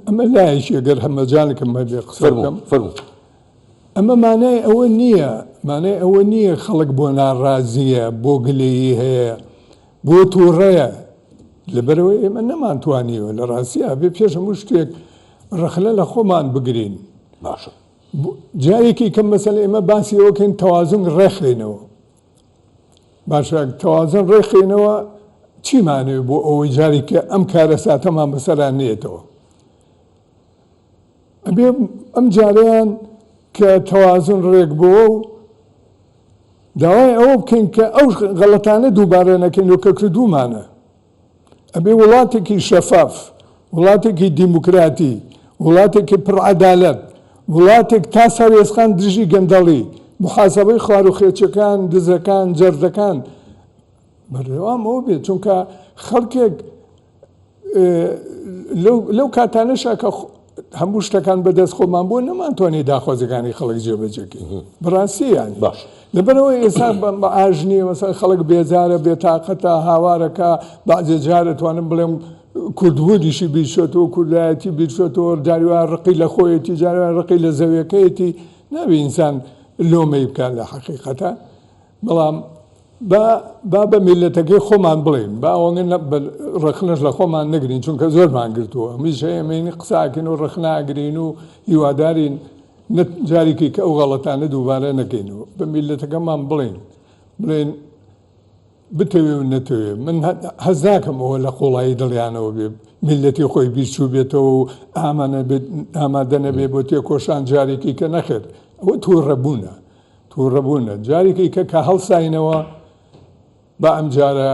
Speaker 2: ئەمە لایەکی ئەگەر هەمەجانێکم هەبێ قسە بکەم ئەمە مانای ئەوە نییە خەڵک بۆ ناڕازیە بۆ گلەیی هەیە بۆ تووڕەیە لەبەرەوەی ئێمە نەمانتوانیوە لە ڕاستیە بێ پێش هەموو شتێک ڕەخلە لە خۆمان بگرین
Speaker 1: باشە
Speaker 2: جارێکی کەم مەسەلە ئێمە باسی ئەوکەین تەوازن ڕێخێنەوە باشە تەوازن ڕێخێنەوە چیمانێ بۆ ئەوەی جاری کە ئەم کارە ساتەمان بەسەران نێتەوە ئەبێ ئەم جاریان کە تەوازن ڕێک بووە و داوای ئەوە بکەین کە ئەو غەڵەتانە دووبارە نەکەین و کە کردومانە ئەبێ وڵاتێکی شەفاف وڵاتێکی دیموکراتی وڵاتێکی پڕعەدالەت وڵاتێک تا سەرێسخان دژی گەندەڵی محاسەبەی خواروخێچەکان دزەکان جەردەکان بەڕێوام ئەوە بێت چونکە خەڵکێک لەو کاتانەشە کە هەموو شتەکان بەدەست خۆمان بۆ نەمانتوانێت داخوازەکانی خەڵک جێبەجێکەین بەڕاستیان
Speaker 1: باش
Speaker 2: لەبەرەوەی ئێستا بە ئاژنیە مەسەڵەن خەڵک بێجارە بێتاقەتە هاوارەکە بەعجێ جارە توانم بڵێم کوردبوونیشی بیرشێتەوە کوردایەتی بیرشێتەوە جاریوان ڕقی لە خۆیەتی جاریوان ڕقی لە زەویەکەیەتی نابێ ئینسان لۆمەی بکات لە حەقیقەتە بەڵام با بە میلەتەکەی خۆمان بڵێن با ئەوەنگە ڕخنەش لە خۆمان نەگرین چونکە زۆرمان گرتووە هەمیشە ئێمەی قساکەین و ڕخناگرین و هیوادارین جارێکی کە ئەو غەڵەتانە دووبارە نەکەینەوە بە میلەتەکەمان بڵێن بتەوێ و نەتەوێ من هەز ناکەم ئەوە لە قوڵایی دڵیانەوە بێ میلەتی خۆی بیرچوو بێتەوە و ئامادە نەبێ بۆ تێکۆشان جارێکی کە نەخێت ئەوە تووڕەبوونە جارێکی کە هەڵساینەوە بە ئەم جارە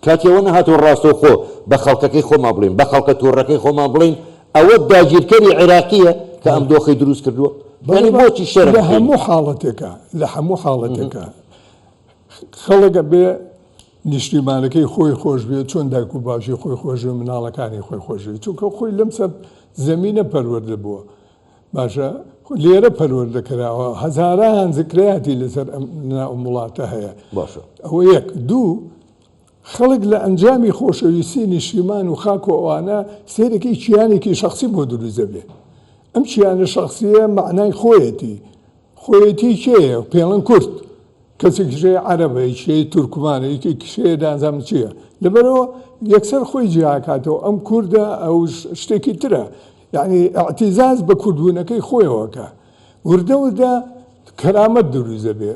Speaker 1: کاتیەوە نەهاتوە ڕاستۆ خۆ بە خەڵکەکەی خۆمان بڵین بە خەڵکە تووڕەکەی خۆمان بڵین ئەوە داگیرکەری عێراقیە کە ئەم دۆخەی دروست کردووە ینی بۆچی شەرم
Speaker 2: لە هەموو حاڵەتێکە خەڵکە بێ نیشتیمانەکەی خۆی خۆش بێت چۆن دایک و باشی خۆی خۆش و مناڵەکانی خۆی خۆش بێت چونکە خۆی لەم سەر زەمینە پەروەردە بووە باشە لێرە پەروەردەکراوە هەزاران زکرایەتی لەسەر وڵاتە هەیە
Speaker 1: باشە
Speaker 2: ئەوە یەک دوو خەڵک لە ئەنجامی خۆشەویستی نیشتیمان و خاک و ئەوانە سێرێکی چیانێکی شخصی بۆ دروزە بێ ئەم چیانە شخصیە معنای خۆیەتی کێیە پێڵەن کورد کەسێک کشەیە عەرەبە کشەیە تورکمانە یەکی کشەیە دازام چییە لەبەرەوە یەکسەر خۆی جیاکاتەوە ئەم کووردە ئەو شتێکی ترە یعنی اعتیزاز بە کوردبوونەکەی خۆیەوەکە وردە کەرامەت دروزە بێ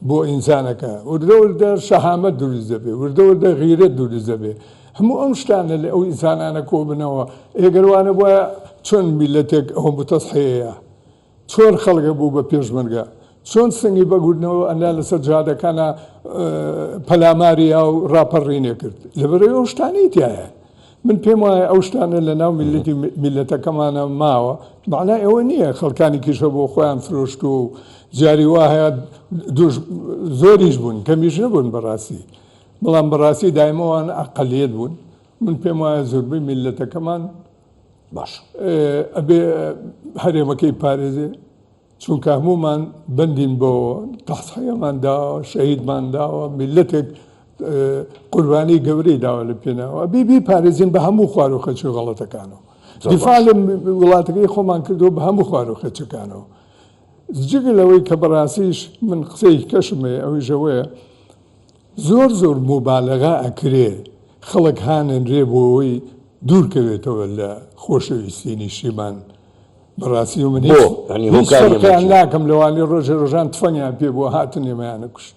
Speaker 2: بۆ ئینسانەکە وردە شەهامەت دروزە بێ وردە غیرەت دروزە بێ هەموو ئەم شتانە لە ئەو ئینسانانە کۆبنەوە ئێگەروانە بۆە چۆن میلەتێک ئەوە متەسحەیە چۆن خەڵگە بوو بە پێشمەرگە چۆن سنگی بەگوردنەوە ئەنا لەسەر جادەکانە پەلاماریە و ڕاپەڕینێ کرد لەبەرەوەی ئەو شتانەی تایە من پێم وایە ئەو شتانە لە ناو میلەتەکەمانە ماوە معنای ئەوە نییە خەڵکانی کیشە بۆ خۆیان فرۆشت و جاری وایە زۆریش بوون کەمیش نەبوون بەڕاستی بەڵام بەڕاستی دایمەوان ئەقەلیت بوون من پێم وایە زۆربەی میلەتەکەمان
Speaker 1: باش
Speaker 2: ئەبێ هەرێمەکەی پارێزێ چونکە هەمومان بندین بۆ تەحسەیەمان داوە شەهیدمان داوە میلەتێک قوربانی گەورەی داوە لە پێناوە بیبی پارێزین بە هەموو خوار و خەچی غەڵەتەکانەوە دیفاع لە وڵاتەکەی خۆمان کردو بە هەموو خوار و خەچەکانەوە جگە لەوەی کە بەڕاستیش من قسەی کەشمێ ئەوەی ژەوەیە زۆر مبالەغا ئەکرێ خەڵک هانێنرێ بۆەوەی دوورکەوێتەوە لە خۆشەویستی نیشیمان بەڕاستی و من هیچ فەرقیان ناکەم لەوانی ڕۆژان تفەنیان پێ بووە هاتن ئێمەیانە کوشت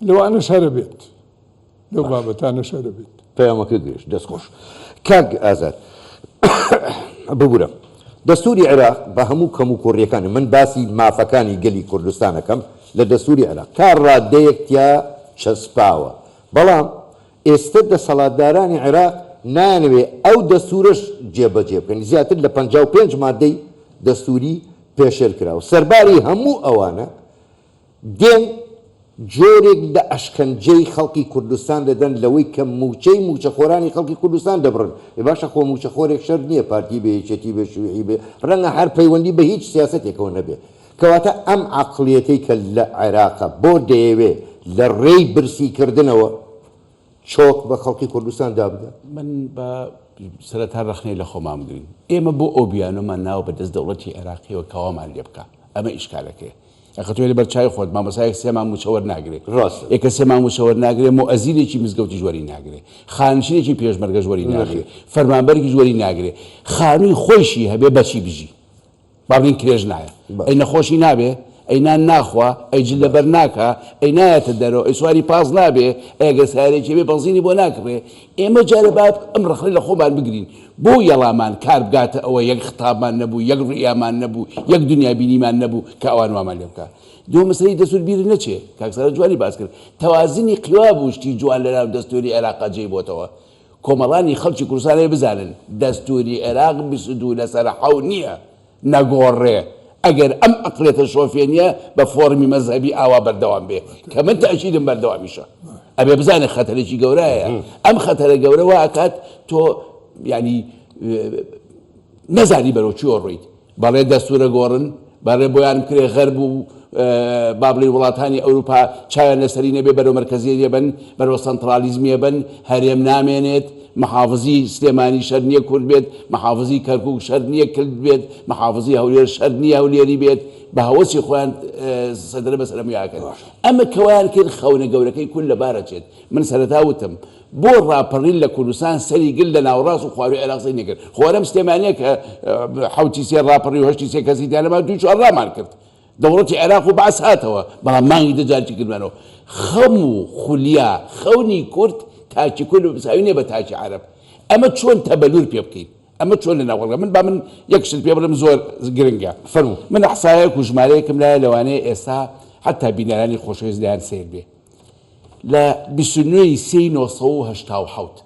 Speaker 2: لەوانە شەرە بێت لەو بابەتانە شەرە بێت
Speaker 1: پەیامەکە گەیشت دەستخۆش کاک ئازاد ببوورە دەستوری عێراق بە هەموو کەم و کوڕیەکانی من باسی مافەکانی گەلی کوردستانەکەم لە دەستوری عێراق تا ڕادەیەک تیا چەسپاوە بەڵام ئێستا دەسەڵاتدارانی عێراق نانەوێ ئەو دەستورش جێبەجێ بکەن زیاتر لە 55 مادەی دەستوری پێشێل کراوە سەرباری هەموو ئەوانە دێن جۆرێک لە ئەشکەنجەی خەڵکی کوردستان دەدەن لەوەی کە موچەی موچەخۆرانی خەڵکی کوردستان دەبڕن باشە خۆ موچەخۆرێک شەر نییە پارتی بە یەکێتی بە شوعی بێ ڕەنگە هەر پەیوەندی بە هیچ سیاسەتێکەوە نەبێ کەواتە ئەم عەقڵیەتەی کە لە عێراقە بۆ دەیەوێ لە ڕێی برسیکردنەوە چۆک بە خەڵکی کوردستان دابدە
Speaker 3: من بە سەرەتا ڕخنەی لە خۆمان بگرین ئێمە بۆ ئەو بیانۆمان ناوە بە دەست دەوڵەتی عێراقیەوە کەوامان لێ بکە ئەمە ئیشکالەکەیە ئەخەتوێ لە بەرچای خۆت مامۆسایەک سێمان موچەوەەر ناگرێت
Speaker 1: ڕاست
Speaker 3: ئێکە سێمان موچەوەەر ناگرێت مؤەزینێکی مزگەوتی ژوەری ناگرێت خانشینێکی پێشمەرگە ژوەری ناگرێت فەرمانبەرێکی ژوەری ناگرێت خانووی خۆشی هەبێ بەچی بژی بابلین کرێژ نایە ئەی نەخۆشی نابێ ئەینان ناخوا ئەیجل لەبەر ناکە ئەی نایەتە دەرەوە ئەی سواری پاس نابێ ئەگە سارێکی بێ بەنزینی بۆ ناکڕێ ئێمە جارە باب ئەم ڕخنەی لە خۆمان بگرین بۆ یەڵامان کار بگاتە ئەوە یەک ختابمان نەبوو یەک ڕیامان نەبوو یەک دنیا بینیمان نەبوو کە ئەوان وامان لێ بکە دوو مەسەلەی دەستور بیر نەچێ کاکسەرە جوانی باس کرد تەوازنی قیوا بوو شتی جوان لەناو دەستوری عێراق جێی بۆتەوە کۆمەڵانی خەڵکی کوردستان بزانن دەستوری عێراق 22 لەسەر 7 نییە نەگۆڕێ ئەگەر ئەم ئەقلێتە شۆفێنیە بە فۆرمی مەذهبی ئاوا بەردەوام بێ کە من تەشیدم بەردەوامیشە ئەبێ بزانێت خەتەرێکی گەورەیە ئەم خەتەرە گەورەوە ئاکات تۆ ینی نەزانی بەرەو چی ڕۆیت بەڵێ دەستورە گۆڕن بەڵێ بۆیان کرێ غەرب و بابلی وڵاتانی ئەوروپا چاویان لەسەری نەبێ بەرەو مەرکەزیە بن بەرەو سەنترالیزمیە بن هەرێم نامێنێت محافظی سلێمانی شەر نییە کورد بێت محافظی کەرکوک شەر نییە کرد بێت محافظی هەولێر شەر نییە هەولێری بێت بە هەوەسی خۆیان سەدرە بەسەرم یاکەن ئەمە کەوایان کرد خەونە گەورەکەی کول لەبارەچێت من سەرەتا وتم بۆ ڕاپەڕین لە کوردستان سەری گل لە ناوڕاست و خواروی عێراقی نەکرد خۆرەم سلێمانیە کە حوتی سێ ڕاپەڕی و هەشتی سێ کەسی دیانەما دوی چوار ڕامان کرد دەوڵەتی عێراق و بەعس هاتەوە بەڵام مانگی دەجارتی کردمانەوە خەم و خولیا خەونی کورد تاکی کورد و بساوی نیە بە تاکی عەرەب ئەمە چۆن تەبەلور پێ بکەین ئەمە چۆن لە ناوەڵگا من با من یەکشت پێ بڵێم زۆر گرنگە فەرموو من ئەحسایەک و ژمارەیەکم لایە لەوانەیە ئێستا حتا بینەرانی خۆشەویست لایەن سیر بێ لە 29 سێی 1970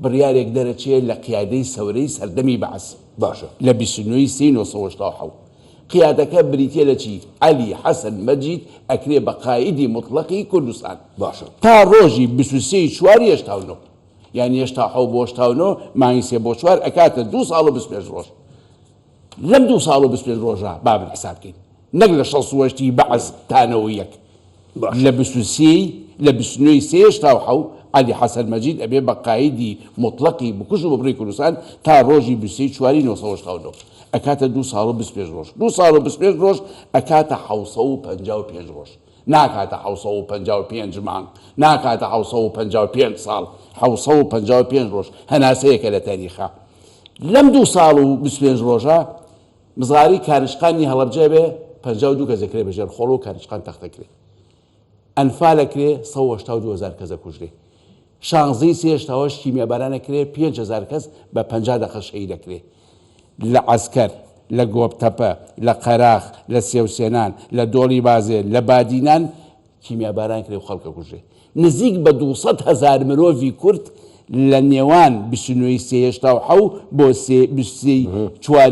Speaker 3: بڕیارێک دەرەچێت لە قیادەی سەورەی سەردەمی بەعس
Speaker 1: باشە
Speaker 3: لە 29 سێی 1970 قیادەکە بریتە لە چی عەلی حەسەن مەجید ئەکرێ بە قایدی مطلقی کوردستان
Speaker 1: باشە
Speaker 3: تا ڕۆژی 23 چواری هێشتاونەوە یعنی هێشتا حەو بۆ هێشتاونەوە مانگی سێ بۆ چوار ئەکاتە 2 ساڵ و 25 ڕۆژ لەم 2 ساڵ و 25 ڕۆژە بابن حساب بکەین نەک لە 68 بەعس تانەوە یەک لە 23 لە 29 سێ هێشتا و حەو عەلی حەسەن مەجید ئەبێ بە قایدی مطلقی بکوژ و ببڕی کوردستان تا ڕۆژی 23 چواری 1970 ئەکاتە 2 ساڵ و 25 ڕۆژ 2 ساڵ و 25 ڕۆژ ئەکاتە 755 ڕۆژ ناکاتە 755 مانگ ناکاتە 755 ساڵ 755 ڕۆژ هەناسەیەکە لە تاریخە لەم 2 ساڵ و 25 ڕۆژە مزغاری کارشقانی هەڵەبجە بێ 52 کەسەکرێ بەژێر خۆڵ و کارشقان تەختەکرێ ئەنفالەکرێ 182,000 کەسە کوژرێ شانزەی سێشتاوەش کیمیابارانەکرێ 5,000 کەس بە 50 دقە شەهید دەکرێ لە عەسکەر لە گۆبتەپە لە قەراخ لە سێوسێنان لە دۆڵی بازێ لە بادینان کیمیاباران کرێ و خەڵکە کوژێ نزیک بە 200,000 مرۆڤی کورد لە نێوان 1970 بۆ 4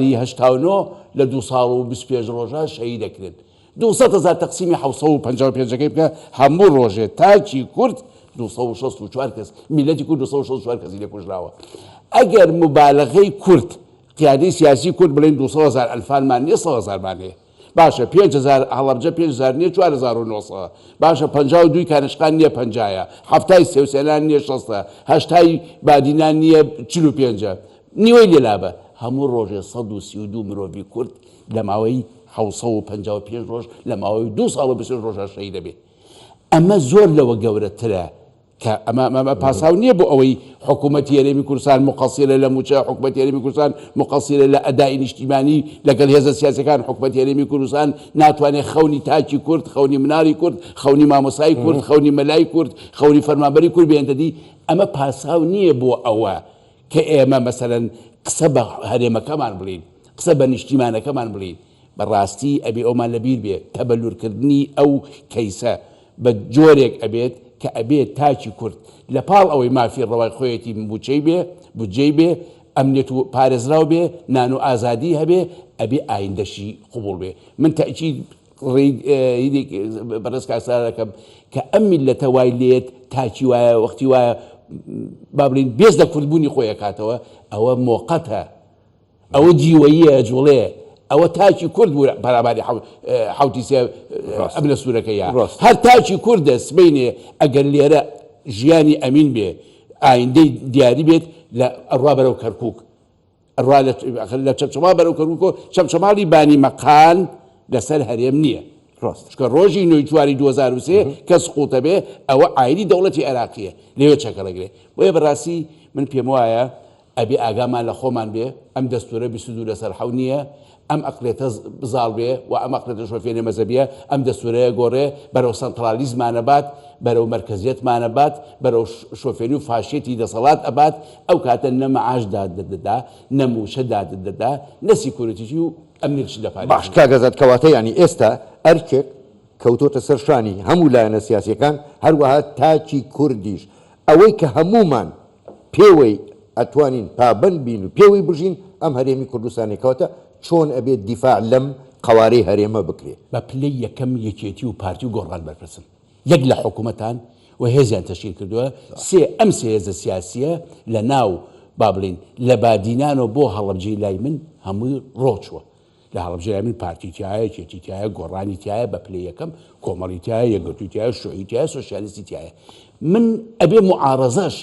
Speaker 3: لە 2 ساڵ و 25 ڕۆژە شەهید دەکرێت 200,000 تەقسیمی 755 بکە هەموو ڕۆژێ تاچی کورد 264 کەس میلەتی کورد 264 کەسی لێ کوژراوە ئەگەر مبالغەی کورد قیادەی سیاسی کورد بڵێن 200,000 ئەلفانمان نییە 100,000مان هەیە باشە 5,000 هەڵەبجە 5,000 نییە 4,900 باشە 52 کانشقان نییە 50 هەفتای سێوسێنان نییە 60 هەشتای بادینان نییە 45 نیوەی لێلابە هەموو ڕۆژێ 132 مرۆڤی کورد لە ماوەی 755 ڕۆژ لە ماوەی 2 ساڵ و 20 ڕۆژە شەهید دەبێت ئەمە زۆر لەوە گەورەترە کە ئەمە پاساو نییە بۆ ئەوەی حکوومەتی هەرێمی کوردستان مقەسیرە لە موچە حکوومەتی هەرێمی کوردستان مقەسیرە لە ئەدای نیشتیمانی لەگەڵ هێزە سیاسەکان حکوومەتی هەرێمی کوردستان ناتوانێت خەونی تاکی کورد خەونی مناری کورد خەونی مامۆسای کورد خەونی مەلای کورد خەونی فەرمانبەری کورد بێنتەدی ئەمە پاساو نییە بۆ ئەوە کە ئێمە مەسەرەن قسە بە هەرێمەکەمان بڵین قسە بە نیشتیمانەکەمان بڵین بەڕاستی ئەبێ ئەومان لەبیر بێ تەبەلورکردنی ئەو کەیسە بە جۆرێک ئەبێت کە ئەبێت تاکی کورد لە پاڵ ئەوەی مافی ڕەوای خۆیەتی بودجەی بێ ئەمنێت و پارێزراو بێ نان و ئازادی هەبێ ئەبێ ئایندەشی قوبوڵ بێ من تاکید بەڕێز کاسا دەکەم کە ئەم میلەتە وای لێت تاکی وایە وەختی وایە با بڵین بێز لە کوردبوونی خۆی ئەکاتەوە ئەوە مۆقەتە ئەوە جیوەیە جوڵێ ئەوە تاکی کورد بوو بەرامبەری حوتی سێ ئەم لە سوورەکەیە هەر تاکی کوردە سبەینێ ئەگەر لێرە ژیانی ئەمین بێ ئایندەی دیاری بێت لە ئەڕوا بەرەو کەرکووک ئەڕوا لە چەمچەما بەرەو کەرکووک چەمچەماڵی بانی مەقان لەسەر هەرێم نییە ڕاستکە ڕۆژی 9 2023 کە سقوتە بێ ئەوە ئایدی دەوڵەتی عێراقیە لێوە چەکەڵەگرێ بۆیە بەڕاستی من پێم وایە ئەبێ ئاگامان لە خۆمان بێ ئەم دەستورە 22 لەسەر حەو نییە ئەم ئەقلێتە بزاڵ بێ و ئەم ئەقلێتە شۆفێنە مەزەبیە ئەم دەستورەیە گۆڕێ بەرەو سەنترالیزمانە بات بەرەو مەرکەزیەتمانە بات بەرەو شۆفێنی و فاشێتی دەسەڵات ئەبات ئەو کاتە نە مەعاش دادەدا نە موشە دادەدا نە سیکۆریتیی و ئەمنیشی دەپارێت
Speaker 1: باش کاگەزات کەواتە ینی ئێستا ئەرکێک کەوتۆتە سەرشانی هەموو لایەنە سیاسیەکان هەروەها تاکی کوردیش ئەوەی کە هەمومان پێوەی ئەتوانین پابند بین و پێوەی بژین ئەم هەرێمی کوردستانێکەوەتە چۆن ئەبێت دیفاع لەم قوارەی هەرێمە بکرێت
Speaker 3: بە پلەی یەکەم یەکێتی و پارتی و گۆڕان بەرپرسن یەک لە حکوومەتان و هێزیان تەشکیل کردووە ئەم سێ هێزە سیاسیە لە ناو با بڵین لە بادینانەوە بۆ هەڵەبجەی لای من هەمووی ڕۆچووە لە هەڵەبجەی لای من پارتیتیایە کێتیتیایە گۆڕانیتیایە بە پلەی یەکەم کۆمەڵیتیایە یەکگرتوویتیایە شوعیتیایە سۆسیالیستیتیایە من ئەبێ معارەزەش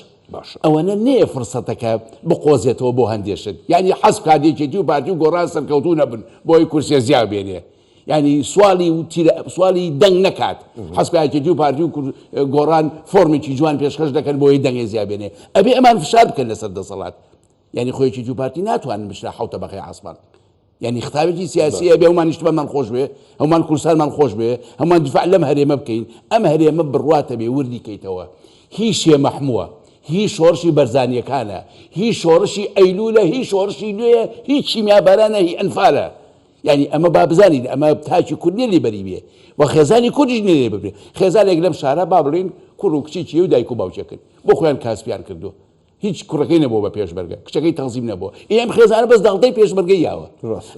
Speaker 3: ئەوەنە نەیە فرسەتەکە بقۆزێتەوە بۆ هەندێشت یعنی حەز کادێکێتی و پارتی و گۆڕان سەرکەوتوو نەبن بۆی کورسێ زیاد بێنێ ینی سوالی دەنگ نەکات حەزکاکێتی و پارتی و گۆڕان فۆرمێکی جوان پێشکەش دەکەن بۆی دەنگێ زیاد بێنێ ئەبێ ئەمان فشار بکەن لەسەر دەسەڵات یعنی خۆیەکی و پارتی ناتوانن بشرا حوتە بەقی عاسمان یعنی خطابێکی سیاسی ئەبێ هەمان نیشتمانمان خۆش بێ هەمان کورسانمان خۆش بێ هەمان دیفاع لەم هەرێمە بکەین ئەم هەرێمە بڕواتە بێ وردی کەیتەوە هیچ شێ مەحمووە هی شۆڕشی بەرزانیەکانە هی شۆڕشی ئەیلولە هی شۆڕشی نوێیە هیچ چیمیابارانە هی ئەنفارە یعنی ئەمە با بزانین ئەمە تاکی کوردنیە لێبەری بێ و خێزانی کوردیش نێ ببرێ خێزانێک لەم شارە با بڵین کوڕ و کچێکی و دایک و باوکێکن بۆ خۆیان کاسپیان کردو هیچ کوڕەکەی نەبوو بە پێشبەرگە کچەکەی تەنزیم نەبووە ئەم خێزانە بەس داڵتەی پێشبەرگەی یاوە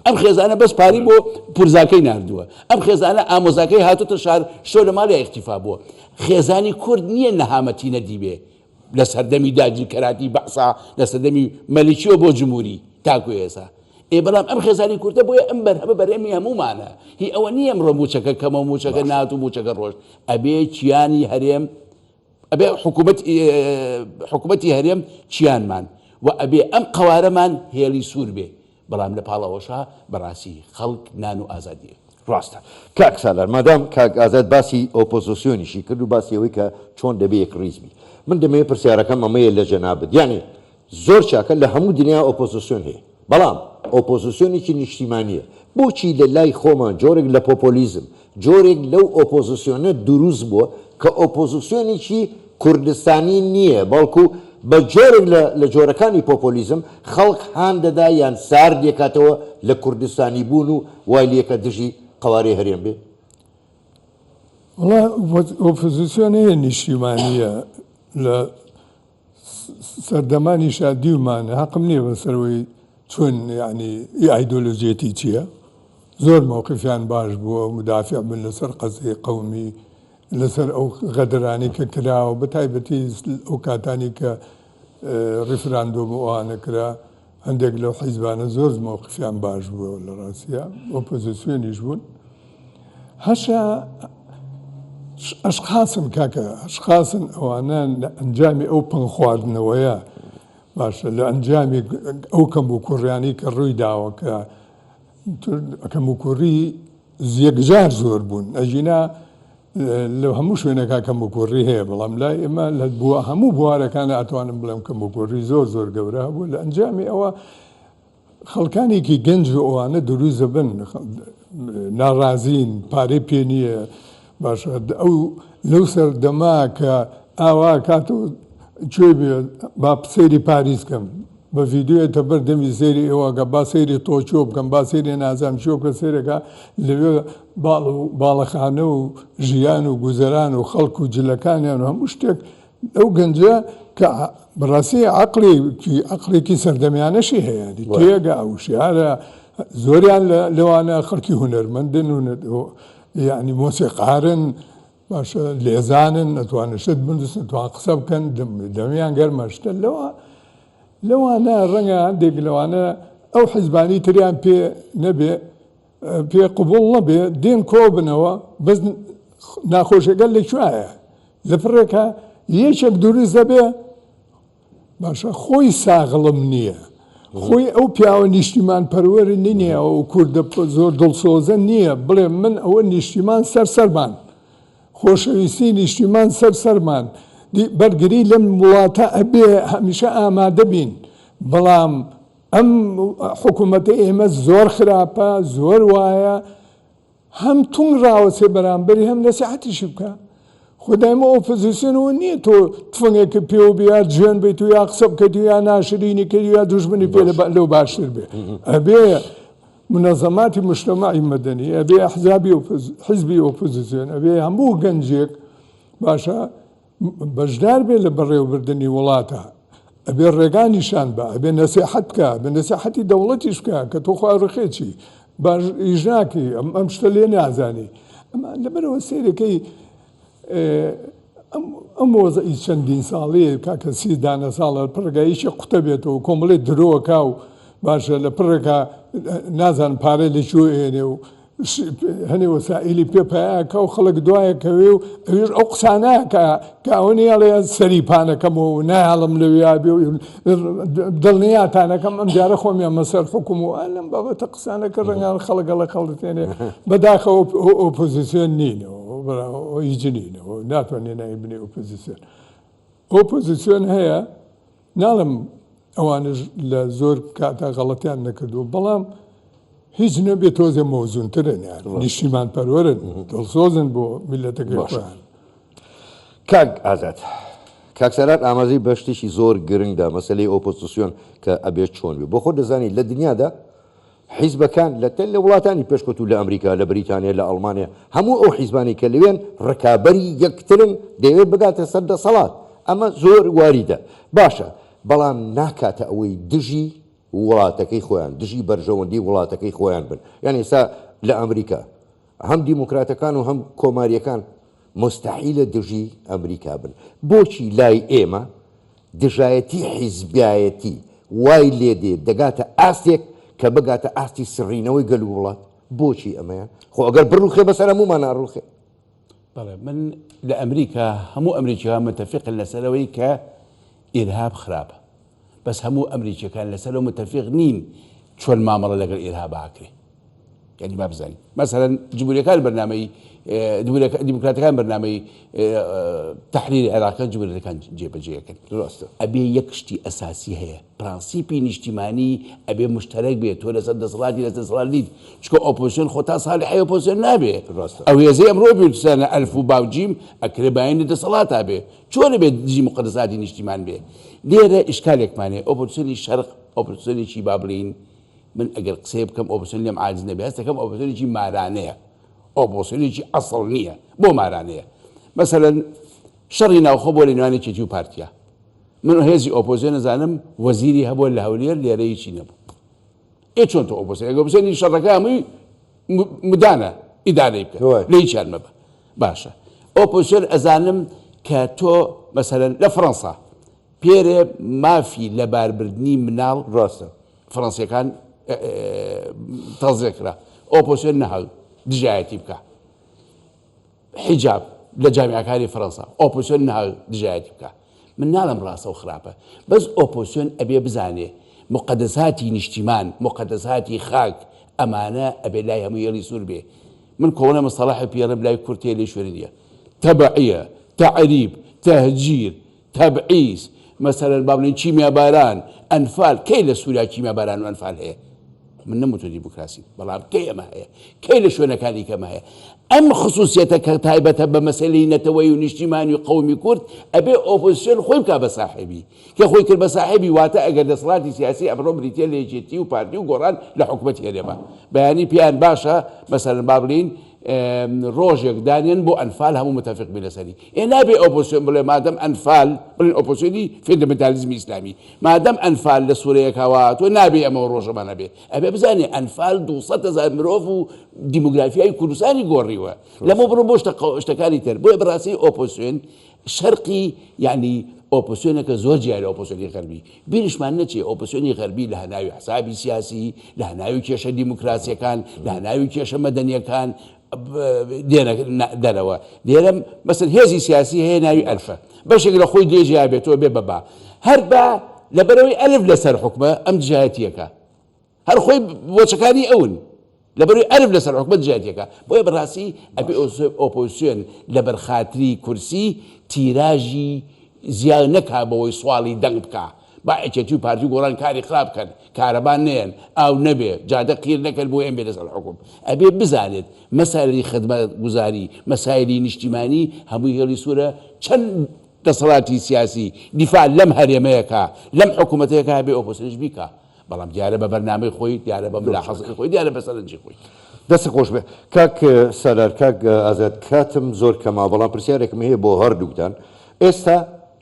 Speaker 3: ئەم خێزانە بەس پاری بۆ پورزاکەی ناردووە ئەم خێزانە ئامۆزاکەی هاتوتە شار شۆ لە ماڵی اختیفا بووە خێزانی کورد نییە نەهامەتی نەدیبێ لە سەردەمی داگیر کەراتی بەعسا لە سەردەمی مەلیکیەوە بۆ جمهوری تاکو ئێسا بەڵام ئەم خێزانی کوردە بۆیە ئەم بەرهەمە بەرهەمی هەمومانە هی ئەوە نییە ئەمڕۆ موچەکە کەمە موچەکە نات و موچەکە ڕۆژ ئەبێ چیانی هەرێم ئەبێ حکوومەتی هەرێم چیانمان و ئەبێ ئەم قوارەمان هێڵی سوور بێ بەڵام لە پاڵەوەشا بەڕاستی خەڵک نان و ئازادیە
Speaker 1: ڕاستە کاک سالار مادام کاک ئازاد باسی ئۆپۆزیسیۆنیشی کرد و باسی ئەوەی کە چۆن دەبێ یەک ڕیزبی من دەمەوێت پرسیارەکەم ئەمەیە لە جەنابەت یعنی زۆر چاکە لە هەموو دنیا ئۆپۆزیسیۆن هەیە بەڵام ئۆپۆزیسیۆنێکی نیشتیمانیە بۆچی لە لای خۆمان جۆرێک لە پۆپۆلیزم جۆرێک لەو ئۆپۆزیسیۆنە دروست بووە کە ئۆپۆزیسیۆنێکی کوردستانی نییە بەڵکو بە جۆرێک لە جۆرەکانی پۆپۆلیزم خەڵک هان دەدا یان سارد دێکاتەوە لە کوردستانی بوون و وای لێکە دژی قوارەی هەرێم بێ
Speaker 2: وڵا ئۆپۆزیسیۆن هەیە نیشتیمانیە لە سەردەمانی شادیومانە حەقم نییە بەسەرەوەی چۆن یعنی ئایدۆلۆژیەتی چییە زۆر مووقفیان باش بووە مدافع بن لەسەر قەزای قەومی لەسەر ئەو غەدرانی کە کراوە بە تایبەتی ئەو کاتانی کە ڕیفراندۆم ئەوانە کرا هەندێک لەو حیزبانە زۆر مووقفیان باش بووە لە ڕاستیە ئۆپۆزیسیۆنیش بوون هەشە ئەشخاصن کاکە ئەشخاصن ئەوانە لە ئەنجامی ئەو پن خواردنەوەیە باشە لە ئەنجامی ئەو کەم و کوڕیانی کە ڕووی داوە کە کەم و کوڕی یەکجار زۆر بوون ئەژینا لە هەموو شوێنەکە کەم و کوڕی هەیە بەڵام لای ئێمە لە بووە هەموو بوارەکانە ئەتوانم بڵێم کەم و کوڕی زۆر زۆر گەورە بوو لە ئەنجامی ئەوە خەڵکانێکی گەنج و ئەوانە دروست بن ناڕازین پارەی پێ نییە باشە ئەو لەو سەردەما کە ئاوا کات و کوێ بێ با سەیری پاریس کەم بە ڤیددیوێتە بەردەمی سەیری ئێوەگە با سەیری تۆچۆ بکەم با سەیری نازام چۆکە سەیرەکە لەوێ باڵەخانە و ژیان و گوزەران و خەڵک و جلەکانیان و هەموو شتێک ئەو گەنجە کە بەڕاستی عەقڵێکی سەردەمیانەشی هەیە تێگە ئەو شیارە زۆریان لەوانە خەڵکی هونەرمەندن و یعنی مۆسیقارن باشە لێزانن ئەتوانن شت بنووسن ئەتوان قسە بکەن دەمیان گەرمە شتە لەوانە ڕەنگە هەندێک لەوانە ئەو حیزبانی تریان پێ نەبێ پێ قبوڵ نەبێ دێن کۆ بنەوە بەس ناخۆشیەکە لەکوایە لە پڕێکە یەکێک دروست دەبێ باشە خۆی ساغڵم نییە خۆی ئەو پیاوە نیشتیمان پەروەری نییە ئەو کوردە زۆر دڵسۆزە نییە بڵێ من ئەوە نیشتیمان سەرمان خۆشەویستی نیشتیمان سەرمان بەرگری لەم وڵاتە ئەبێ هەمیشە ئامادە بین بەڵام ئەم حکوومەتە ئێمە زۆر خراپە زۆر وایە هەم تون ڕاوەسێ بەرامبەری هەم نەسیحەتیشی بکە خدایمە ئۆپۆزیسیۆنەوە نییە تۆ تفەنگێکە پێ و بیا جوێن بیت و یا قسە بکەیت و یا ناشرینی کردی یا دوژمنی پێ لەو باشتر بێ ئەبێ منەظەماتی مجتەمەعی مەدەنی ئەبێ ئەحزابی حیزبی ئۆپۆزیسیۆن ئەبێ هەموو گەنجێک باشە بەشدار بێ لە بەڕێوەبردننی وڵاتە ئەبێ ڕێگانیشان بە ئەبێ نەسیحەت بکە بە نەسیحەتی دەوڵەتیش بکە کە تۆ خوا ڕخێکی باش ئیژناکی ئەم شتە لێ نازانی ئەمە لەبەرەوە سێرەکەی ئەم وەزعی چەندین ساڵەیە کاکە 30 ساڵە پڕگاییشی قوتە بێتەوە کۆمەڵێ درۆوەکە و باشە لە پڕێکە نازان پارە لەکوێ ئێنێ و هەنێ وەسائلی پێپایەکە و خەڵک دوایەکەوێ و ئەوێش ئەو قسانەکە کە ئەوەنیاڵێ سەریپانەکەم و نایڵم لەویا بێ و دڵنیاتانەکەم ئەم جارە خۆمیان مەسەر حکوم و لەم بابەتە قسانەکە ڕەنگان خەڵگە لە خەڵتێنێ بەداخەوە ئۆپۆزیسیۆن نینەوە هیچ نینەوە ناتوانێ نای بنێ ئۆپۆزیسیۆن ئۆپۆزیسیۆن هەیە ناڵم ئەوانش لە زۆر کاتا غەڵەتیان نەکردو بەڵام هیچ نەبێت تۆزێ مۆزونترن نیشتیمان پەروەرن دڵسۆزن بۆ میلەتەکەی خۆیان
Speaker 1: کاک ئازاد کاکسەرات ئاماژەی بەشتێکی زۆر گرنگدا مەسەلەی ئۆپۆزیسیۆن کە ئەبێت چۆن بێ بۆ خۆ دەزانی لە دنیادا حیزبەکان لە وڵاتانی پێشکەوتوو لە ئەمریکا لە بریتانیا لە ئەڵمانیا هەموو ئەو حیزبانی کە لەوێن ڕکابەری یەکترن دەیەوێت بگاتە سەر دەسەڵات ئەمە زۆر واریدە باشە بەڵام ناکاتە ئەوەی دژی وڵاتەکەی خۆیان دژی بەرژەوەندی وڵاتەکەی خۆیان بن یعنی ئێستا لە ئەمریکا هەم دیموکراتەکان و هەم کۆماریەکان مستحیلە دژی ئەمریکا بن بۆچی لای ئێمە دژایەتی حیزبایەتی وای لێ دێ دەگاتە ئاستێک کە بگاتە ئاستی سڕینەوەی گەل و وڵات بۆچی ئەمەیان خۆ ئەگەر بڕوخێ بەسەر هەموومان ناڕوخێ
Speaker 3: بەڵێ من لە ئەمریکا هەموو ئەمریکیەکان متفقن لەسەرەوەی کە ئیرهاب خراپە بەس هەموو ئەمریکیەکان لەسەرەوە متفق نین چۆن مامەڵە لەگەڵ ئیرهابە هاکرێ یعنی با بزانین مەسەلەن جمهوریەکان بەرنامەی دیموکراتەکان بەرنامەی تەحریری عێراقیان جمهوریەکان جێبەجێەکەن ڕاستە ئەبێ یەک شتی ئەساسی هەیە پرانسیپی نیشتیمانی ئەبێ مشتەرەک بێت تۆ لەسەر دەسەڵاتی لەسەر دەسەڵات نیت چکە ئۆپۆزیسیۆن خۆ تا ساڵی حەیە ئۆپۆزیسیۆن نابێ ئەو هێزەی ئەمڕۆ بێتسانە ئەلف و باوجیم ئەکرێ بایانی دەسەڵاتە بێ چۆنە بێت دژی مقدساتی نیشتیمان بێ لێرە ئیشکالێکمانێ ئۆپۆزیسیۆنی شەرق ئۆپۆزیسیۆنێکی با بڵین من ئەگەر قسێ بکەم ئۆپۆزیسیۆن لێم عاجز نەبێ هەستەکەم ئۆپۆزیسیۆنێکی مارانەیە ئۆپۆزیسیۆنێکی ئەسڵ نییە بۆ مارانەیە مەسەلەن شەڕی ناوخۆ بۆ لە نێوانی چێتی و پارتیا من هێزی ئۆپۆزیۆن نەزانم وەزیری هەبووە لە هەولێر لێرەی چی نەبوو چۆن تۆ ئۆپۆزیۆنی شەڕەکە هەمووی مدانە ئیدارەی بکە لێ هیچیان مەبە باشە ئۆپۆزیۆن ئەزانم کە تۆ مەسەرەن لە فەڕەنسا پێرێ مافی لە باربردنی مناڵ
Speaker 1: ڕاستە
Speaker 3: فەڕەنسیەکان تەزیێکرا ئۆپۆزیۆن نەهاو دژایەتی بکە حیجاب لە جامیعەکانی فەڕەنسا ئۆپۆزیۆن نەهاو دژایەتی بکە من ناڵم ڕاستە و خراپە بەس ئۆپۆزیۆن ئەبێ بزانێ مقدساتی نیشتیمان مقدساتی خاک ئەمانە ئەبێ لای هەموو یێڵی سوور بێ من کۆنە مەسەڵەحی پێڕم لای کورتێ لێ شوێنی نییە تەبعیە تعریب تەهجیر تەبعیز مەسەرەن با بڵێن چیمیا باران ئەنفال کەی لە سووریا چیمیا باران و ئەنفال هەیە من نەموتۆ دیموکراسی بەڵام کەی ئەمە هەیە کەی لە شوێنەکانی کەمە هەیە ئەم خصوصیەتە کە تایبەتە بە مەسەلەی نەتەوەی و نیشتیمانی و قەومی کورد ئەبێ ئۆپۆزیسیۆن خۆی بکا بە ساحێبی کە خۆی کرد بە ساحێبی واتە ئەگەر دەسەڵاتی سیاسی ئەمڕۆ بریتە لە یەکێتی و پارتی و گۆڕان لە حکوومەت هێنێمە بەیانی پیان باشە مەسەرەن با بڵین ڕۆژێک دانێن بۆ ئەنفال هەموو متفق بێ لەسەری نابێ ئۆپۆزیسیۆن بڵێ مادەم ئەنفال بڵێن ئۆپۆزیسیۆنی فێندەمنتالیزمی ئیسلامی مادەم ئەنفال لە سوورەیەک هاتووە نابێ ئەمە ڕۆژەمانە بێ ئەبێ بزانێ ئەنفال 200,000 مرۆڤ و دیموگرافیای کوردستانی گۆڕیوە لەمە بڕۆ بۆ شتەکانی تر بۆیە بەڕاستی ئۆپۆزیسیۆن شەرقی یعنی ئۆپۆزیسیۆنەکە زۆر جیای لە ئۆپۆزیسیۆنی غەربی بیرشمان نەچێ ئۆپۆزیسیۆنی غەربی لە هەناوی حسابی سیاسی لە هەناوی کێشە دیموکراسیەکان لە هەناوی کێشە مەدەنیەکان دەرەوە لێرە مەسەن هێزی سیاسی هەیە ناوی ئەلفە بەشێک لە خۆی دێژیا بێتەوە بێ بەبا هەر بە لەبەرەوەی ئەلف لەسەر حکومە ئەم دژایەتیەکە هەر خۆی بۆچەکانی ئەون لەبەرەوەی ئەلف لەسەر حکومە دژایەتیەکە بۆیە بەڕاستی ئەبێ ئۆپۆزیسیۆن لەبەر خاتری کورسی تیراژی زیان نەکا بەوەی سواڵی دەنگ بکە با ئەکێتی و پارتی و گۆڕان کاری خراپ بکەن کارەبان نێن ئاو نەبێ جادە قیر نەکەن بۆ ئەم بێ لەسەر حکوم ئەبێ بزانێت مەسایلی خدمەت گوزاری مەسایلی نیشتیمانی هەمووی هێڵی سوورە چەند دەسەڵاتی سیاسی دیفاع لەم هەرێمەیەکە لەم حکوومەتەیەکە هەبێ ئۆپۆزیسیۆنش بیکە بەڵام دیارە بە بەرنامەی خۆی دیارە بە ملاحەزەی خۆی دیارە بە سەرنجی خۆی
Speaker 1: دەست خۆش بێ کاک سەرار کاک ئازاد کاتم زۆر کەما بەڵام پرسیارێکم هەیە بۆ هەردووکتان ئێستا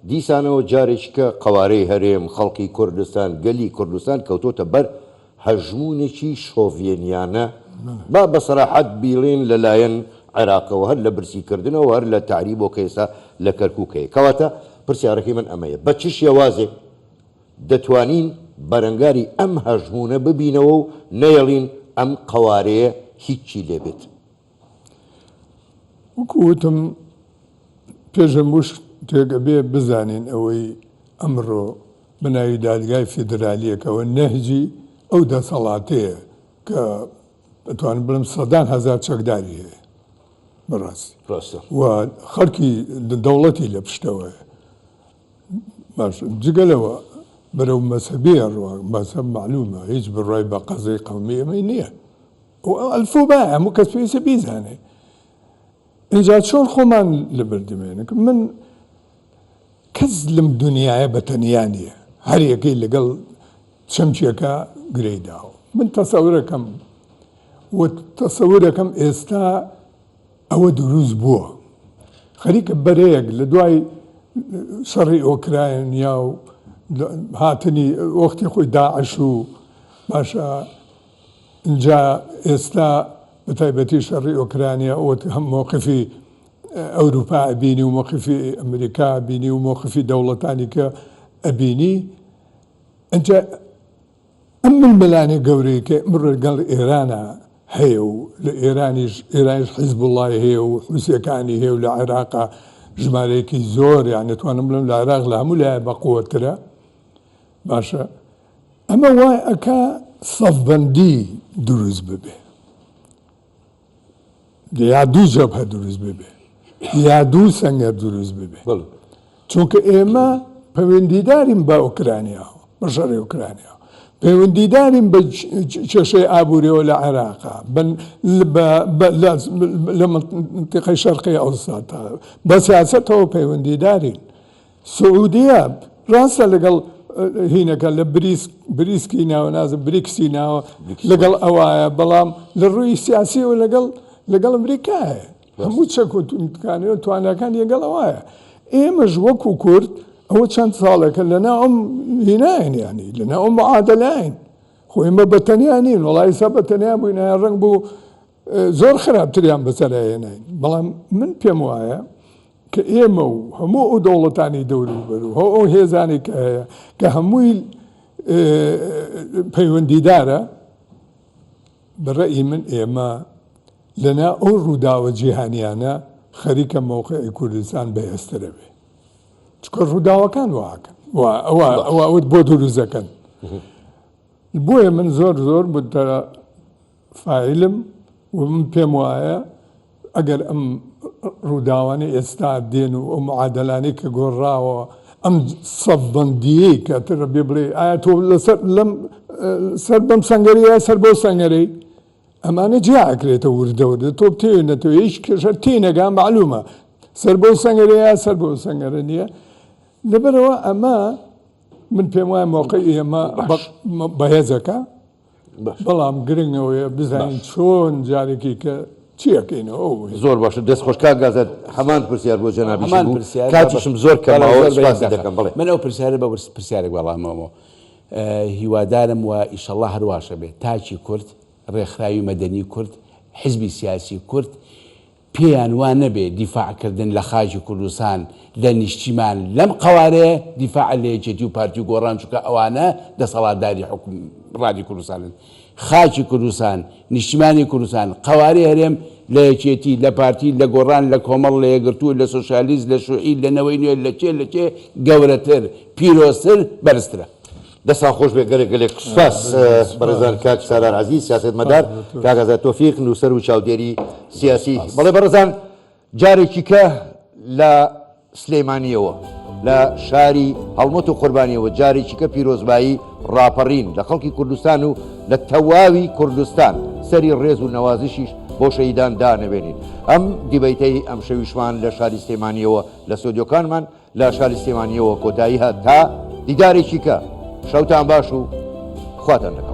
Speaker 1: دیسانەوە جارێککە قوارەی هەرێم خەڵکی کوردستان گەلی کوردستان کەوتۆتە بەر هەژمونێکی شۆڤێنیانە با بەسەراحەت بیڵێن لەلایەن عێراقەوە هەر لە برسیکردنەوە هەر لە تعریبۆ کە ئێستا لە کەرکووکەیە کەواتە پرسیارەکەی من ئەمەیە بە چ شێوازێک دەتوانین بەرەنگاری ئەم هەژمونە ببینەوە و نەیەڵین ئەم قوارەیە هیچی لێبێت
Speaker 2: وەکوتم پێشەموش تێگە بێ بزانین ئەوەی ئەمڕۆ بناوی دادگای فیدرالیەکەوە نەهجی ئەو دەسەڵاتەیە کە ئەتوانم بڵم سەدان هەزار چەکداری هەیە بەڕاستی و خەڵکی دەوڵەتی لە پشتەوەیە باش جگەلەوە بەرەو مەسەبیە ڕوا مەسەب معلومە هیچ بڕای بە قەزەی قەومی ئەمەی نییە ئەلفۆ با هەموو کەس پێویستە بیزانێ اینجا چۆن خۆمان لەبەردەمێنێ من کەس لەم دنیاە بەتەنیا نییە هەر یەکەی لەگەڵ چەمچێکە گرەی داوە من تەسەورەکەم تەسەورەکەم ئێستا ئەوە دروست بووە خەریکە بەرەیەک لە دوای شەڕی ئۆکراینیا و هاتنی وەختی خۆی داعش و باشە اینجا ئێستا بە تایبەتی شەڕی ئۆکرانیا ئەوە هەم مووقفی ئەوروپا ئەبینی و مووقفی ئەمریکا بینی و مووقفی دەوڵەتانی کە ئەبینی ئەنجا ئەم ململانێ گەورەی کە ئەمڕۆ گەڵ ئێرانە هەیە و لە ئێرانیش حیزب وڵای هەیە و حوسیەکانی هەیە و لە عێراقا ژمارەیەکی زۆر یان نتوانم بڵێم لە عێراق لە هەموو لایە بەقووەترە باشە ئەمە وای ئەکا سەفبەندی دروست ببێ یا دوو جەبهە دروست ببێ یا دوو سەنگەر دروست ببێ چونکە ئێمە پەیوەندیدارین بە ئۆکرانیاوە بە شەڕی ئۆکرانیاوە پەیوەندیدارین بە کێشەی ئابووریەوە لە عێراقا لە منتیقەی شەرقی ئەوساتا بە سیاسەتەوە پەیوەندیدارین سعودیە ڕاستە لەگەڵ هینەکە لە بریسکی ناوە نازم بریکسی ناوە لەگەڵ ئەوایە بەڵام لە ڕووی سیاسیەوە لەگەڵ ئەمریکایە هەموو چەک و توانەکان لەگەڵ ئەوایە ئێمەش وەکو کورد ئەوە چەند ساڵێکە لەنا ئەم هیناین ینی لەنا ئەم معادلاین خۆ ئێمە بەتەنیا نین وڵای ئێستا بەتەنیا بووینە ڕنگ بوو زۆر خراپتریان بەسەرهێنین بەڵام من پێم وایە کە ئێمە و هەموو ئەو دەوڵەتانی دەوروبەر و ئەو هێزانی کە هەیە کە هەمووی پەیوەندیدارە بەڕێی من ئێمە لەنا ئەو ڕووداوە جیهانیانە خەریکە مۆقعی کوردستان بەهێزترە بێ چکە ڕووداوەکان واکەن ئەوت بۆ دروستەکەن بۆیە من زۆر فاعلم و من پێم وایە ئەگەر ئەم ڕووداوانی ئێستا دێن و ئەو معادلانی کە گۆڕاوە ئەم سەدبەندیەی کە ترە بێ بڵێ ئایا تۆ لەم سەر بەم سەنگەریە سەر بۆ سەنگەرەی ئەمانە جیاکرێتە وردەوردە تۆ بتێنێتەوە هیچ کێشە تێنەگا معلومە سەر بۆ سەنگەرەیە سەر بۆ سەنگەرە نییە لەبەرەوە ئەمە من پێم وایە مۆقعی ئێمە بەهێزەکە بەڵام گرنگەوەیە بزانین چۆن جارێکی کە چیەکەینەوە
Speaker 1: زۆر باشە دەستخۆشکا گازت هەمان پرسیار بۆ جەنابیش بوو کاتیشم زۆر کەماوە سپاسی دەکەم بڵێ
Speaker 3: من ئەو پرسیارە بە پرسیارێک وەڵامەوە هیوادارم و ئیشەڵڵا هەرواشە بێت تاچی کورد ڕێکخراوی مەدەنی کورد حزبی سیاسی کورد پێیان وان نەبێ دیفاعکردن لە خاکی کوردستان لە نیشتیمان لەم قوارەیە دیفاع لە یەکێتی و پارتی گۆڕان چونکە ئەوانە دەسەڵاتداری ڕادی کوردستانن خاکی کوردستان نیشتیمانی کوردستان قوارەی هەرێم لە یەکێتی لە پارتی لە گۆڕان لە کۆمەڵ لە یەکگرتوو لە سۆشالیست لە شوعی لە نەوەی نوێ لە چێ گەورەتر پیرۆزتر بەرزترە
Speaker 1: دەستان خۆش بێ گەلێک سپاس بەڕێزان کاک سالار عەزیز سیاسەتمەدار کاک ئازاد تۆفیق نووسەر و چاودێری سیاسی بەڵێ بەڕێزان جارێکی کە لە سلەیمانیەوە لە شاری هەڵمەت و قوربانیەوە جارێکی کە پیرۆزبایی ڕاپەڕین لە خەڵکی کوردستان و لە تەواوی کوردستان سەری ڕێز و نەوازشیش بۆ شەهیدان دانەبێنین ئەم دیبەیتەی ئەم شەویشمان لە شاری سلەیمانیەوە لە سۆدیۆکانمان لە شاری سلەیمانیەوە کۆتایی هات تا دیدارێکی کە شەوتان باش و خواتان لەگەڵ